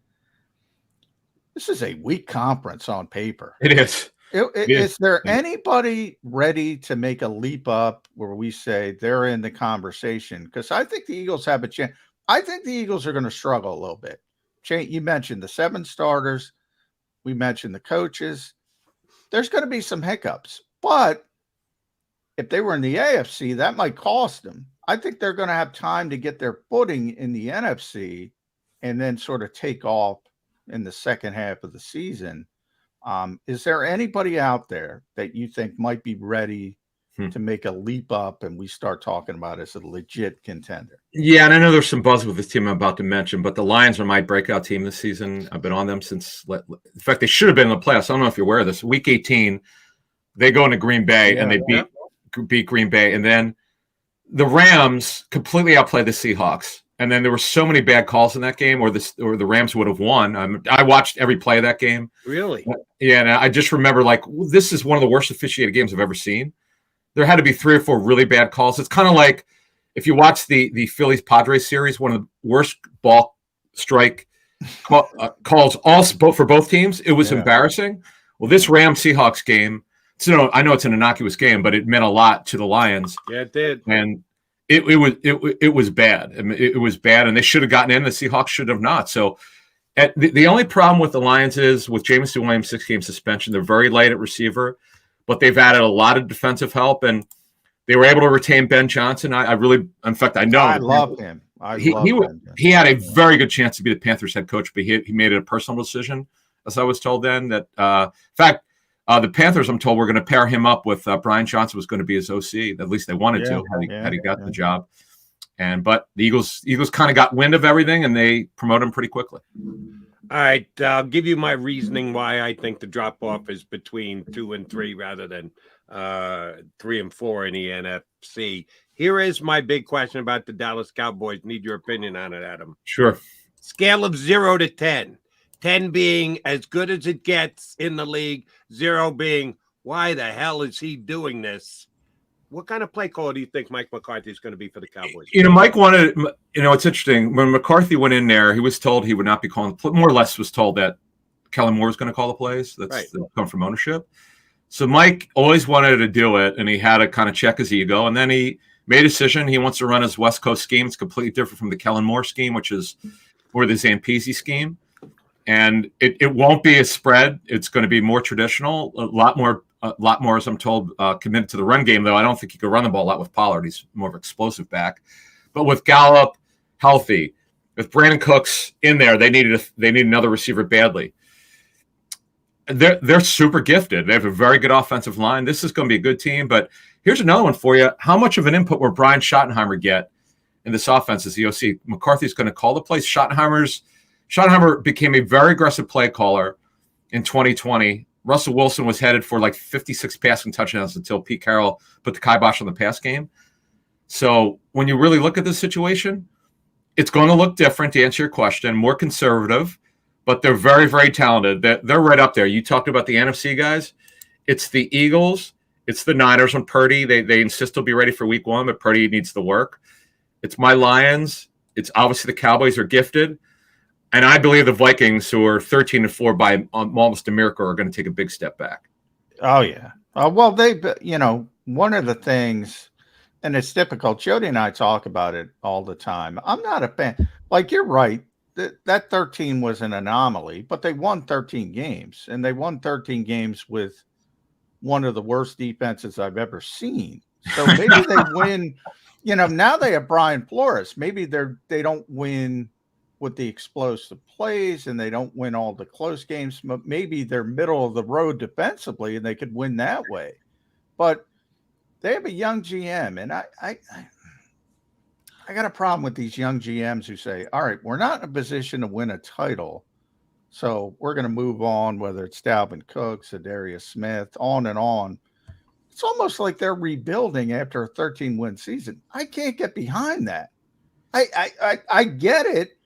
This is a weak conference on paper. It is. Is there anybody ready to make a leap up where we say they're in the conversation? Because I think the Eagles have a chance. I think the Eagles are going to struggle a little bit. You mentioned the 7 starters. We mentioned the coaches. There's going to be some hiccups. But if they were in the AFC, that might cost them. I think they're going to have time to get their footing in the NFC and then sort of take off in the second half of the season. Is there anybody out there that you think might be ready to make a leap up and we start talking about as a legit contender? Yeah, and I know there's some buzz with this team I'm about to mention, but the Lions are my breakout team this season. I've been on them since, in fact, they should have been in the playoffs. I don't know if you're aware of this. Week 18, they go into Green Bay and they beat Green Bay. And then the Rams completely outplayed the Seahawks. And then there were so many bad calls in that game, or the Rams would have won. I watched every play of that game. Really? Yeah, and I just remember, this is one of the worst officiated games I've ever seen. There had to be 3 or 4 really bad calls. It's kind of like if you watch the Phillies-Padres series, one of the worst ball strike calls for both teams. It was embarrassing. Well, this Rams-Seahawks game, so I know it's an innocuous game, but it meant a lot to the Lions. Yeah, it did. And it was bad. I mean, it was bad, and they should have gotten in. The Seahawks should have not. So the only problem with the Lions is with Jameson Williams' 6-game suspension, they're very light at receiver, but they've added a lot of defensive help, and they were able to retain Ben Johnson. I love him. He had a very good chance to be the Panthers head coach, but he made it a personal decision, as I was told then. That in fact, the Panthers, I'm told, were going to pair him up with Brian Johnson was going to be his OC. At least they wanted to had he got the job. But the Eagles kind of got wind of everything, and they promoted him pretty quickly. All right, I'll give you my reasoning why I think the drop-off is between 2 and 3 rather than 3 and 4 in the NFC. Here is my big question about the Dallas Cowboys. Need your opinion on it, Adam. Sure. Scale of 0 to 10. 10 being as good as it gets in the league, 0 being, why the hell is he doing this? What kind of play call do you think Mike McCarthy is going to be for the Cowboys? Mike wanted, it's interesting. When McCarthy went in there, he was told he would not be calling, more or less was told that Kellen Moore is going to call the plays. That's come from ownership. So Mike always wanted to do it, and he had to kind of check his ego. And then he made a decision. He wants to run his West Coast scheme. It's completely different from the Kellen Moore scheme, which is more the Zampese scheme. And it won't be a spread. It's going to be more traditional, a lot more, as I'm told, committed to the run game, though. I don't think he could run the ball a lot with Pollard. He's more of an explosive back. But with Gallup healthy, With Brandon Cooks in there, they need another receiver badly. They're super gifted. They have a very good offensive line. This is going to be a good team. But here's another one for you. How much of an input will Brian Schottenheimer get in this offense as the OC? McCarthy's going to call the plays. Schottenheimer became a very aggressive play caller in 2020. Russell Wilson was headed for like 56 passing touchdowns until Pete Carroll put the kibosh on the pass game. So when you really look at this situation, it's going to look different, to answer your question, more conservative, but they're very, very talented. They're right up there. You talked about the NFC guys. It's the Eagles. It's the Niners on Purdy. They insist he'll be ready for week 1, but Purdy needs the work. It's my Lions. It's obviously the Cowboys are gifted. And I believe the Vikings, who are 13-4 by almost a miracle, are going to take a big step back. Oh, yeah. Well, one of the things, and it's difficult, Jody and I talk about it all the time. I'm not a fan. Like, you're right. That 13 was an anomaly, but they won 13 games, and they won 13 games with one of the worst defenses I've ever seen. So maybe they win. Now they have Brian Flores. Maybe they don't win with the explosive plays and they don't win all the close games, but maybe they're middle of the road defensively and they could win that way. But they have a young GM, and I got a problem with these young GMs who say, all right, we're not in a position to win a title, so we're going to move on, whether it's Dalvin Cook, Zadarius Smith, on and on. It's almost like they're rebuilding after a 13-win season. I can't get behind that. I get it.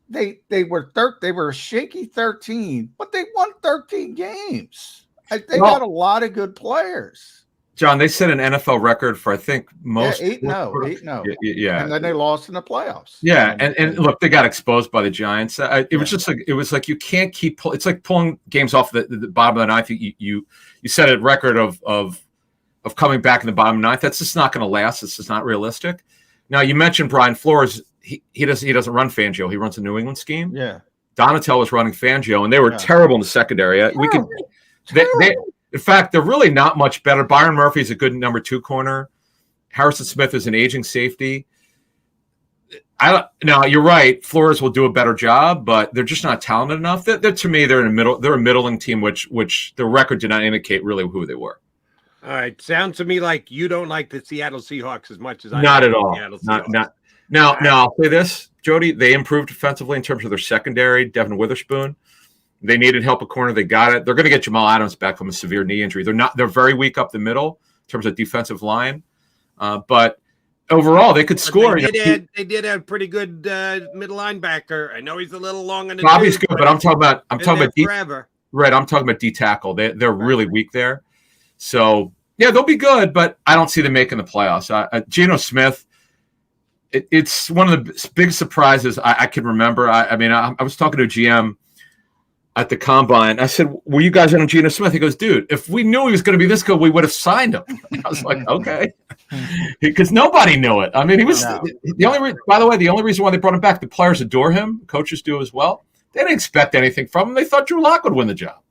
They were a shaky 13, but they won 13 games. They got a lot of good players. John, they set an NFL record for, I think, most 8-0. Yeah, and then they lost in the playoffs. Yeah, and look, they got exposed by the Giants. It was like you can't keep. It's like pulling games off the bottom of the ninth. You set a record of coming back in the bottom of the ninth. That's just not going to last. It's just not realistic. Now, you mentioned Brian Flores. He doesn't run Fangio. He runs a New England scheme. Yeah. Donatel was running Fangio, and they were terrible in the secondary. In fact, they're really not much better. Byron Murphy is a good number 2 corner. Harrison Smith is an aging safety. Now, you're right. Flores will do a better job, but they're just not talented enough. To me, they're in the middle. They're a middling team, which the record did not indicate really who they were. All right. Sounds to me like you don't like the Seattle Seahawks as much as I Not like at all. The Seattle Seahawks. Now, I'll say this, Jody. They improved defensively in terms of their secondary. Devin Witherspoon. They needed help at corner. They got it. They're going to get Jamal Adams back from a severe knee injury. They're very weak up the middle in terms of defensive line. But overall, they could score. They did have pretty good middle linebacker. I know he's a little long in the Bobby's good, but I'm talking about forever. Right, I'm talking about D tackle. They're really weak there. So yeah, they'll be good, but I don't see them making the playoffs. Geno Smith. It's one of the big surprises I can remember. I was talking to a GM at the combine. I said, were you guys in on Geno Smith? He goes, dude, if we knew he was going to be this good, we would have signed him. I was like, okay. Because nobody knew it. I mean, he was the only reason why they brought him back, the players adore him. Coaches do as well. They didn't expect anything from him. They thought Drew Lock would win the job.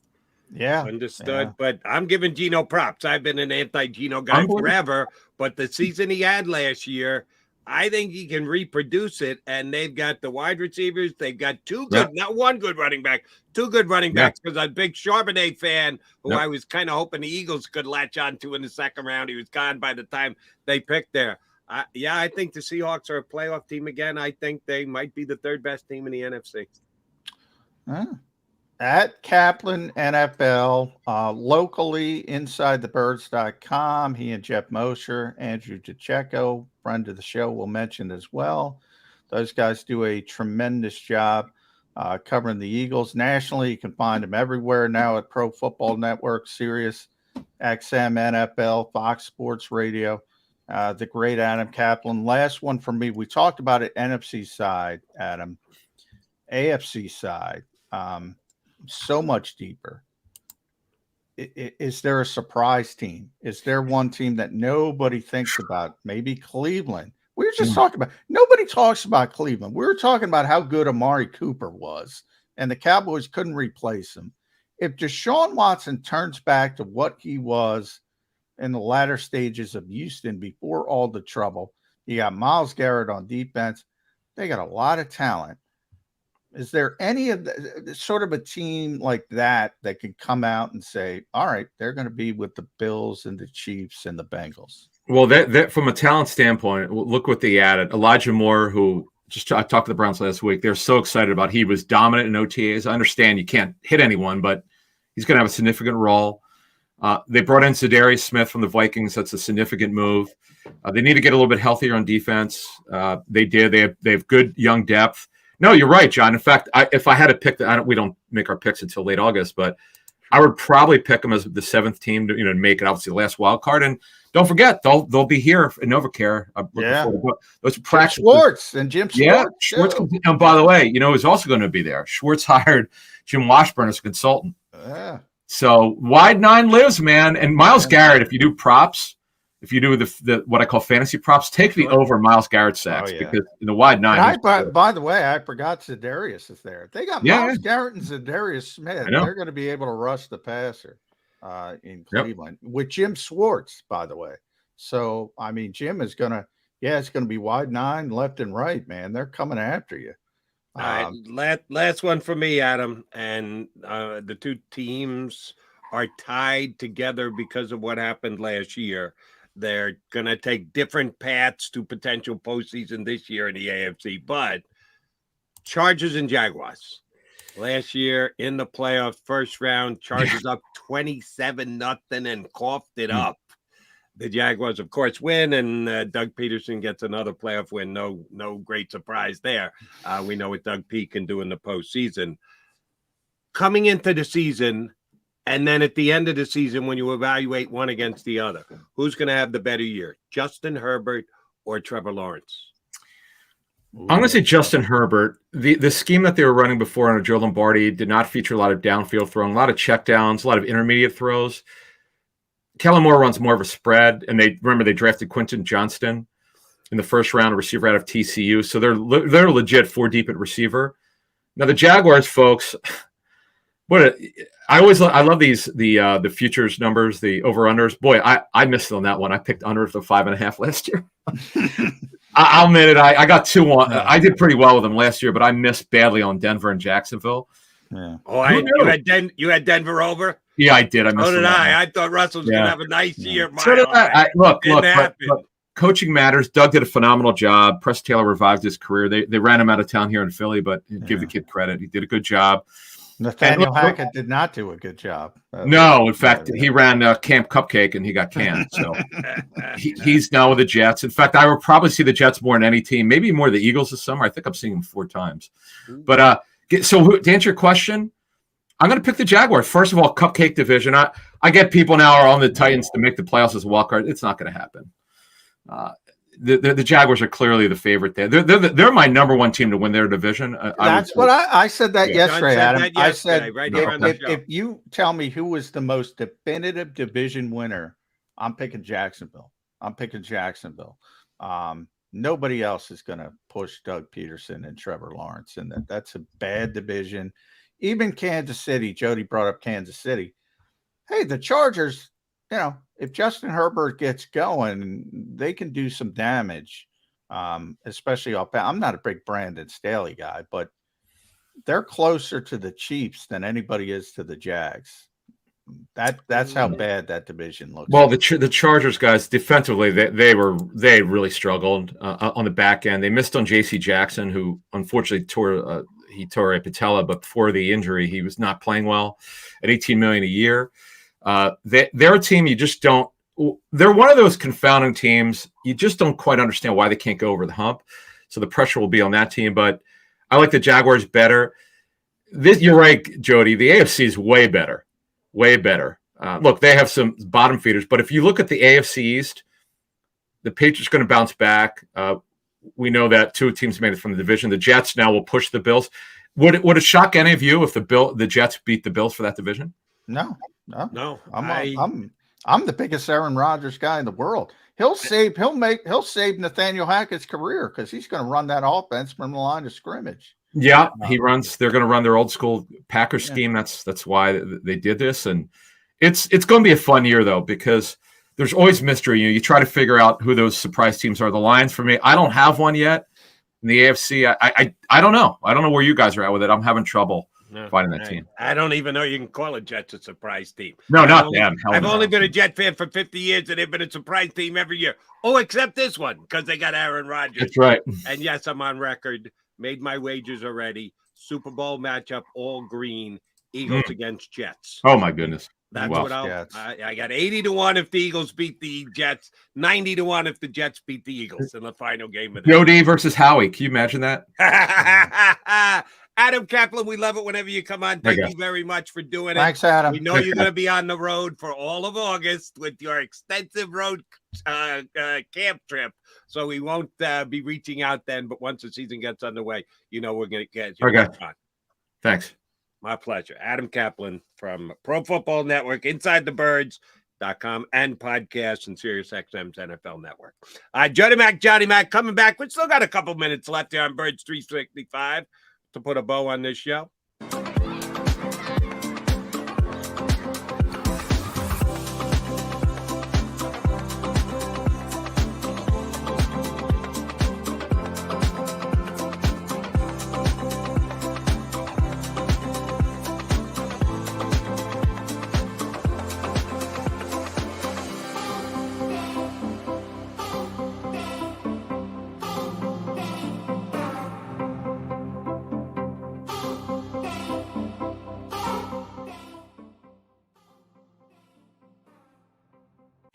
Yeah. Understood. Yeah. But I'm giving Geno props. I've been an anti-Geno guy forever. But the season he had last year, I think he can reproduce it, and they've got the wide receivers. They've got two good, not one good running back, two good running backs. Because I'm a big Charbonnet fan, who I was kind of hoping the Eagles could latch on to in the second round. He was gone by the time they picked there. I think the Seahawks are a playoff team again. I think they might be the third best team in the NFC. At Kaplan NFL, locally InsideTheBirds.com. He and Jeff Mosher, Andrew DiCecco, friend of the show, will mention as well. Those guys do a tremendous job covering the Eagles nationally. You can find them everywhere now at Pro Football Network, Sirius XM, NFL, Fox Sports Radio. The great Adam Kaplan. Last one for me. We talked about it NFC side, Adam. AFC side. So much deeper. Is there a surprise team? Is there one team that nobody thinks about? Maybe Cleveland. We were just talking about, nobody talks about Cleveland. We were talking about how good Amari Cooper was, and the Cowboys couldn't replace him. If Deshaun Watson turns back to what he was in the latter stages of Houston before all the trouble, you got Myles Garrett on defense. They got a lot of talent. Is there any of the sort of a team like that can come out and say, all right, they're going to be with the Bills and the Chiefs and the Bengals? Well, that from a talent standpoint, look what they added. Elijah Moore, who I talked to the Browns last week. They're so excited about. He was dominant in OTAs. I understand you can't hit anyone, but he's going to have a significant role. They brought in Zadarius Smith from the Vikings. That's a significant move. They need to get a little bit healthier on defense. They did. They have good young depth. No, you're right, John. In fact, if I had to pick, we don't make our picks until late August, but I would probably pick them as the 7th team to make it obviously the last wild card. And don't forget, they'll be here in NovaCare. Those practice Schwartz and Jim Schwartz. Yeah, Schwartz. And by the way, who's also going to be there? Schwartz hired Jim Washburn as a consultant. Yeah. So wide 9 lives, man. And Myles Garrett, if you do props, if you do the what I call fantasy props, take the over Myles Garrett sacks because in the wide 9. By the way, I forgot Zadarius is there. They got Myles Garrett and Zadarius Smith. They're going to be able to rush the passer in Cleveland with Jim Schwartz, by the way. So, I mean, Jim is going to, it's going to be wide 9 left and right, man. They're coming after you. All right, last one for me, Adam. And the two teams are tied together because of what happened last year. They're going to take different paths to potential postseason this year in the AFC. But Chargers and Jaguars. Last year in the playoff first round, Chargers up 27-0 and coughed it up. The Jaguars, of course, win, and Doug Peterson gets another playoff win. No great surprise there. We know what Doug P can do in the postseason. Coming into the season, and then at the end of the season, when you evaluate one against the other, who's going to have the better year, Justin Herbert or Trevor Lawrence? I'm going to say Justin Herbert. The scheme that they were running before under Joe Lombardi did not feature a lot of downfield throwing, a lot of checkdowns, a lot of intermediate throws. Kellen Moore runs more of a spread, and they drafted Quentin Johnston in the first round, a receiver out of TCU. So they're legit 4 deep at receiver. Now the Jaguars, folks, I love the futures numbers, the over-unders. Boy, I missed on that one. I picked under the 5.5 last year. I'll admit it. I got 2-1. I did pretty well with them last year, but I missed badly on Denver and Jacksonville. Yeah. Oh, you had Denver over? Yeah, I did. So did I. I thought Russell was going to have a nice year. So did I. Look, coaching matters. Doug did a phenomenal job. Press Taylor revived his career. They ran him out of town here in Philly, but give the kid credit. He did a good job. Nathaniel Hackett did not do a good job. No, in fact, he ran Camp Cupcake and he got canned. So he's now with the Jets. In fact, I will probably see the Jets more than any team, maybe more the Eagles this summer. I think I'm seeing them 4 times. But so to answer your question, I'm going to pick the Jaguars. First of all, Cupcake division. I get people now are on the Titans to make the playoffs as a wild card. It's not going to happen. The Jaguars are clearly the favorite there. They're my number 1 team to win their division. That's what I said that yesterday, Adam. I said if you tell me who was the most definitive division winner, I'm picking Jacksonville. Nobody else is going to push Doug Peterson and Trevor Lawrence, and that's a bad division. Even Kansas City, Jody brought up Kansas City. Hey, the Chargers, if Justin Herbert gets going, they can do some damage, especially off. I'm not a big Brandon Staley guy, but they're closer to the Chiefs than anybody is to the Jags. That's how bad that division looks. Well, the Chargers guys defensively, they really struggled on the back end. They missed on J.C. Jackson, who unfortunately tore a patella, but before the injury, he was not playing well at $18 million a year. They're a team you just don't. They're one of those confounding teams. You just don't quite understand why they can't go over the hump. So the pressure will be on that team. But I like the Jaguars better. You're right, Jody. The AFC is way better. Way better. Look, they have some bottom feeders, but if you look at the AFC East, the Patriots are going to bounce back. We know that 2 teams made it from the division. The Jets now will push the Bills. Would it shock any of you if the Jets beat the Bills for that division? No. I'm the biggest Aaron Rodgers guy in the world. He'll save Nathaniel Hackett's career because he's going to run that offense from the line of scrimmage. Yeah, they're going to run their old school Packers scheme. That's why they did this. And it's going to be a fun year though, because there's always mystery. You try to figure out who those surprise teams are. The Lions, for me, I don't have one yet. In the AFC, I don't know. I don't know where you guys are at with it. I'm having trouble finding that team. I don't even know you can call a Jets a surprise team. No, not them. I've only been a Jet fan for 50 years, and they've been a surprise team every year. Oh, except this one, because they got Aaron Rodgers. That's right. And yes, I'm on record. Made my wagers already. Super Bowl matchup, all green. Eagles against Jets. Oh, my goodness. That's what I got 80-1 if the Eagles beat the Jets, 90-1 if the Jets beat the Eagles in the final game of the Jody versus Howie. Can you imagine that? Adam Kaplan, we love it whenever you come on. Thank you very much for doing it. Thanks, Adam. We know you're going to be on the road for all of August with your extensive road camp trip. So we won't be reaching out then. But once the season gets underway, we're going to get you on. Thanks. My pleasure. Adam Kaplan from Pro Football Network, InsideTheBirds.com, and podcast and SiriusXM's NFL Network. Johnny Mac coming back. We still got a couple minutes left here on Birds 365 to put a bow on this show.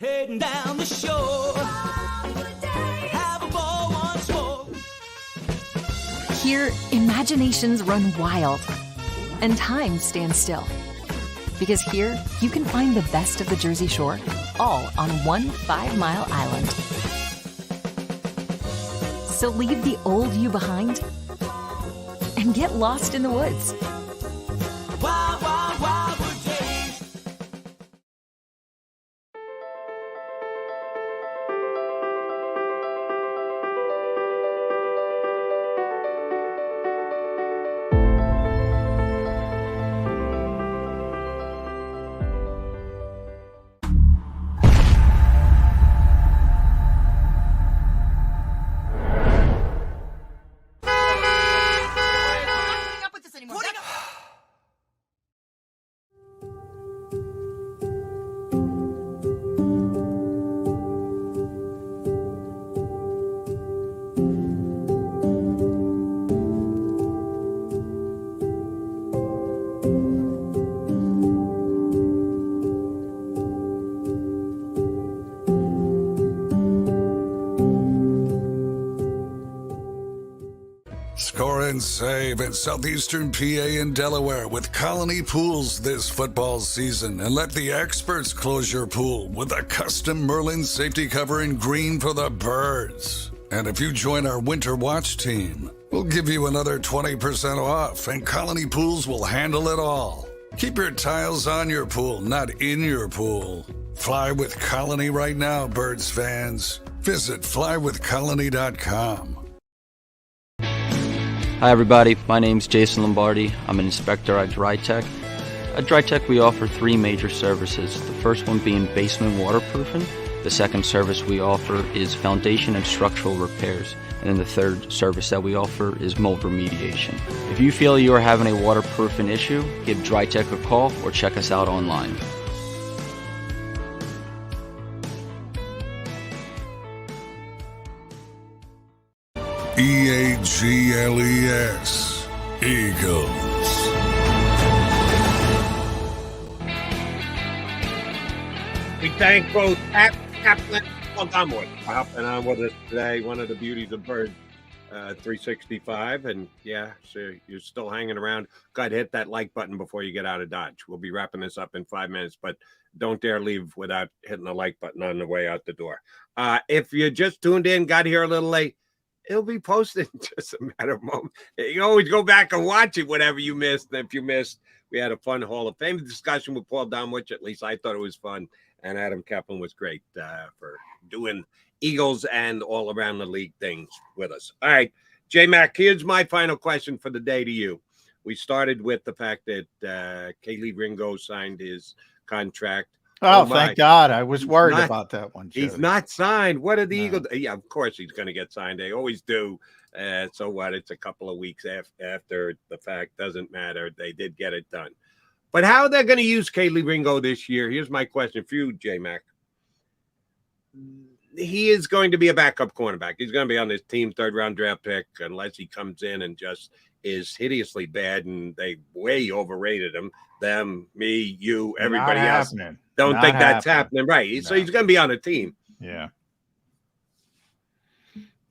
Heading down the shore, have a ball once more. Here, imaginations run wild and time stands still. Because here, you can find the best of the Jersey Shore, all on one 5-mile island. So leave the old you behind and get lost in the woods. Wild, wild, wild wood days. Score and save in southeastern PA and Delaware with Colony Pools this football season, and let the experts close your pool with a custom Merlin safety cover in green for the birds. And if you join our Winter Watch team, we'll give you another 20% off, and Colony Pools will handle it all. Keep your tiles on your pool, not in your pool. Fly with Colony right now, Birds fans. Visit flywithcolony.com. Hi everybody, my name's Jason Lombardi. I'm an inspector at DryTech. At DryTech we offer 3 major services, the first one being basement waterproofing, the second service we offer is foundation and structural repairs, and then the third service that we offer is mold remediation. If you feel you are having a waterproofing issue, give DryTech a call or check us out online. EAGLES, Eagles. We thank both Kaplan and Domowitch for hopping on with us today. One of the beauties of Bird 365. And yeah, so you're still hanging around. Go ahead, hit that like button before you get out of Dodge. We'll be wrapping this up in 5 minutes, but don't dare leave without hitting the like button on the way out the door. If you just tuned in, got here a little late, it'll be posted in just a matter of moments. You can always go back and watch it, whatever you missed. And if you missed, we had a fun Hall of Fame discussion with Paul Domowitch. At least I thought it was fun. And Adam Kaplan was great for doing Eagles and all around the league things with us. All right, J-Mac, here's my final question for the day to you. We started with the fact that Kaylee Ringo signed his contract. Oh, thank God. I was worried about that one. He's not signed. What are the Eagles? Yeah, of course he's going to get signed. They always do. So what? It's a couple of weeks after the fact. Doesn't matter. They did get it done. But how they're going to use Kelee Ringo this year? Here's my question for you, J-Mac. He is going to be a backup cornerback. He's going to be on this team 3rd-round draft pick unless he comes in and just is hideously bad, and they way overrated him. Them, me, you, everybody else. Don't think that's happening. Right. No. So he's going to be on a team. Yeah.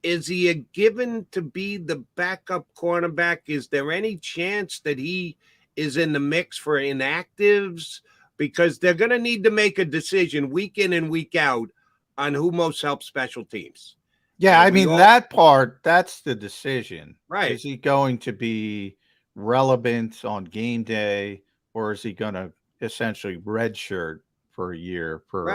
Is he a given to be the backup cornerback? Is there any chance that he is in the mix for inactives? Because they're going to need to make a decision week in and week out on who most helps special teams. Yeah, I mean, that part, that's the decision. Right. Is he going to be relevant on game day, or is he going to essentially redshirt for a year for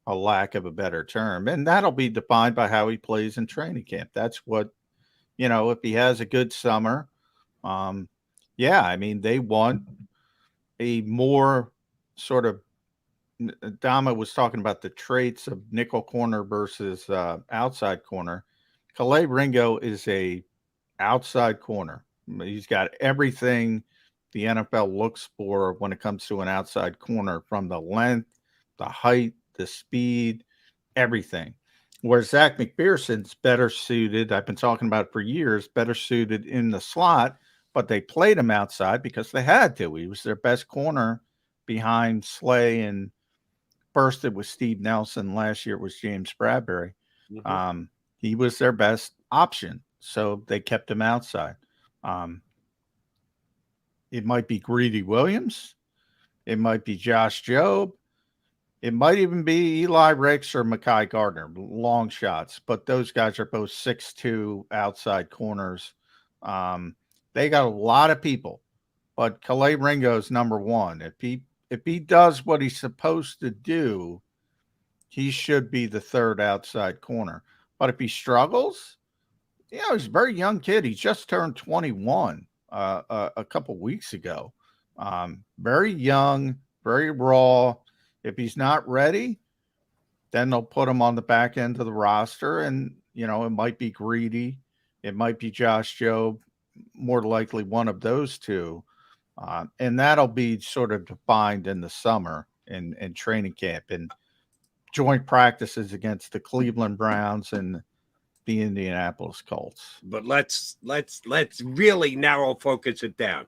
a lack of a better term? And that'll be defined by how he plays in training camp. That's what, if he has a good summer, yeah, I mean, they want a more sort of, Dama was talking about the traits of nickel corner versus outside corner. Kelee Ringo is a outside corner. He's got everything the NFL looks for when it comes to an outside corner, from the length, the height, the speed, everything. Where Zach McPherson's better suited, I've been talking about it for years, better suited in the slot, but they played him outside because they had to. He was their best corner behind Slay, and first it was Steve Nelson. Last year it was James Bradbury. Mm-hmm. He was their best option, so they kept him outside. It might be Greedy Williams. It might be Josh Jobe. It might even be Eli Ricks or Mekhi Gardner, long shots. But those guys are both 6'2" outside corners. They got a lot of people, but Kelee Ringo's number one. If he does what he's supposed to do, he should be the 3rd outside corner. But if he struggles, he's a very young kid. He just turned 21 a couple weeks ago. Very young, very raw. If he's not ready, then they'll put him on the back end of the roster. And, it might be Greedy. It might be Josh Jobe, more likely one of those two. And that'll be sort of defined in the summer in training camp and joint practices against the Cleveland Browns and the Indianapolis Colts. But let's really narrow focus it down.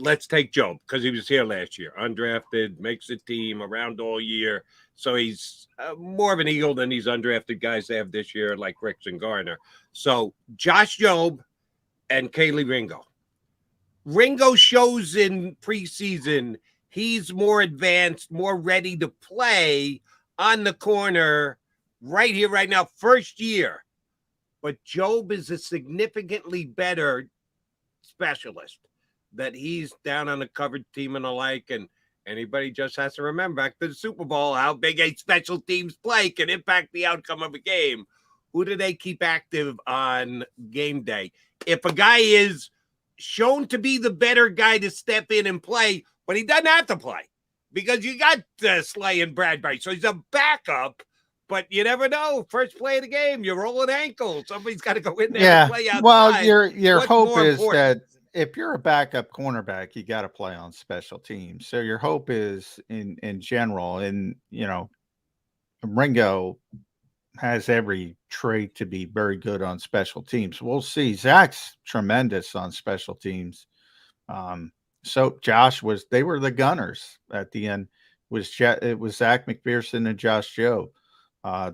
Let's take Jobe, because he was here last year, undrafted, makes the team around all year. So he's more of an Eagle than these undrafted guys they have this year, like Ricks and Garner. So Josh Jobe and Kelee Ringo. Ringo shows in preseason he's more advanced, more ready to play on the corner right here, right now, first year. But Jobe is a significantly better specialist, that he's down on the covered team and the like. And anybody just has to remember back to the Super Bowl, how big a special teams play can impact the outcome of a game. Who do they keep active on game day? If a guy is shown to be the better guy to step in and play, but he doesn't have to play because you got Slay and Bradbury. So he's a backup, but you never know. First play of the game, you're rolling ankles. Somebody's got to go in there and play outside. Well, your hope is that if you're a backup cornerback, you got to play on special teams. So your hope is in general, and Ringo has every trait to be very good on special teams. We'll see. Zach's tremendous on special teams. So Josh they were the gunners at the end. It was Zach McPherson and Josh Jobe.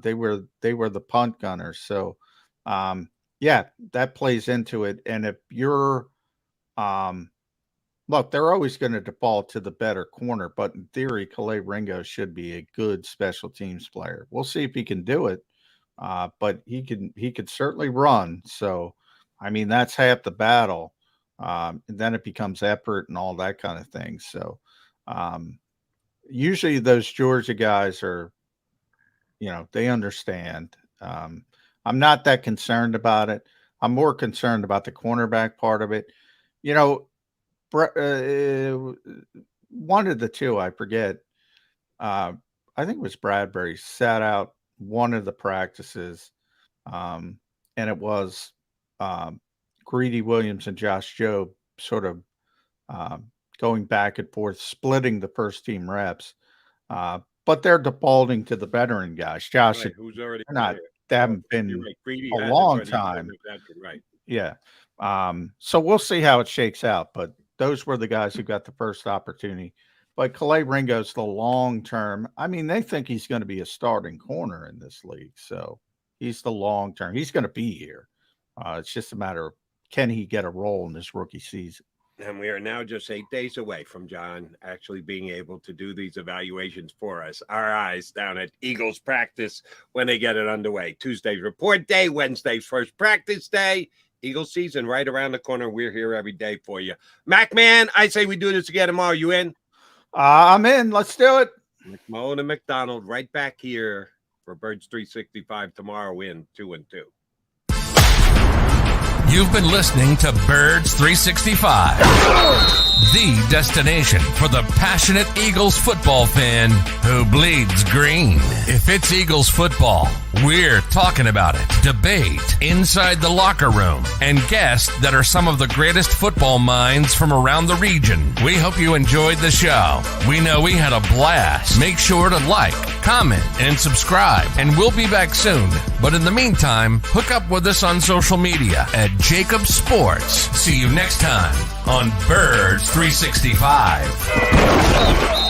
They were the punt gunners. So that plays into it. And if you're look, they're always going to default to the better corner, but in theory, Kelee Ringo should be a good special teams player. We'll see if he can do it. But he could certainly run. So, I mean, that's half the battle. And then it becomes effort and all that kind of thing. So, usually those Georgia guys are, they understand. I'm not that concerned about it. I'm more concerned about the cornerback part of it. One of the two, I forget. I think it was Bradbury, sat out one of the practices, and it was Greedy Williams and Josh Jobe sort of going back and forth, splitting the first team reps. But they're defaulting to the veteran guys. Josh, who's already they haven't been a long time. Right. Yeah. So we'll see how it shakes out. But those were the guys who got the first opportunity. But Calais Ringo's the long term. I mean, they think he's going to be a starting corner in this league. So he's the long term. He's going to be here. It's just a matter of, can he get a role in this rookie season? And we are now just 8 days away from John actually being able to do these evaluations for us. Our eyes down at Eagles practice when they get it underway. Tuesday's report day, Wednesday's first practice day. Eagles season right around the corner. We're here every day for you. Mac, man, I say we do this again tomorrow. You in? I'm in. Let's do it. McMullen and McDonald right back here for Birds 365 tomorrow in 2-2. You've been listening to Birds 365, the destination for the passionate Eagles football fan who bleeds green. If it's Eagles football, we're talking about it. Debate inside the locker room and guests that are some of the greatest football minds from around the region. We hope you enjoyed the show. We know we had a blast. Make sure to like, comment, and subscribe, and we'll be back soon. But in the meantime, hook up with us on social media at JAKIB Sports. See you next time on Birds 365.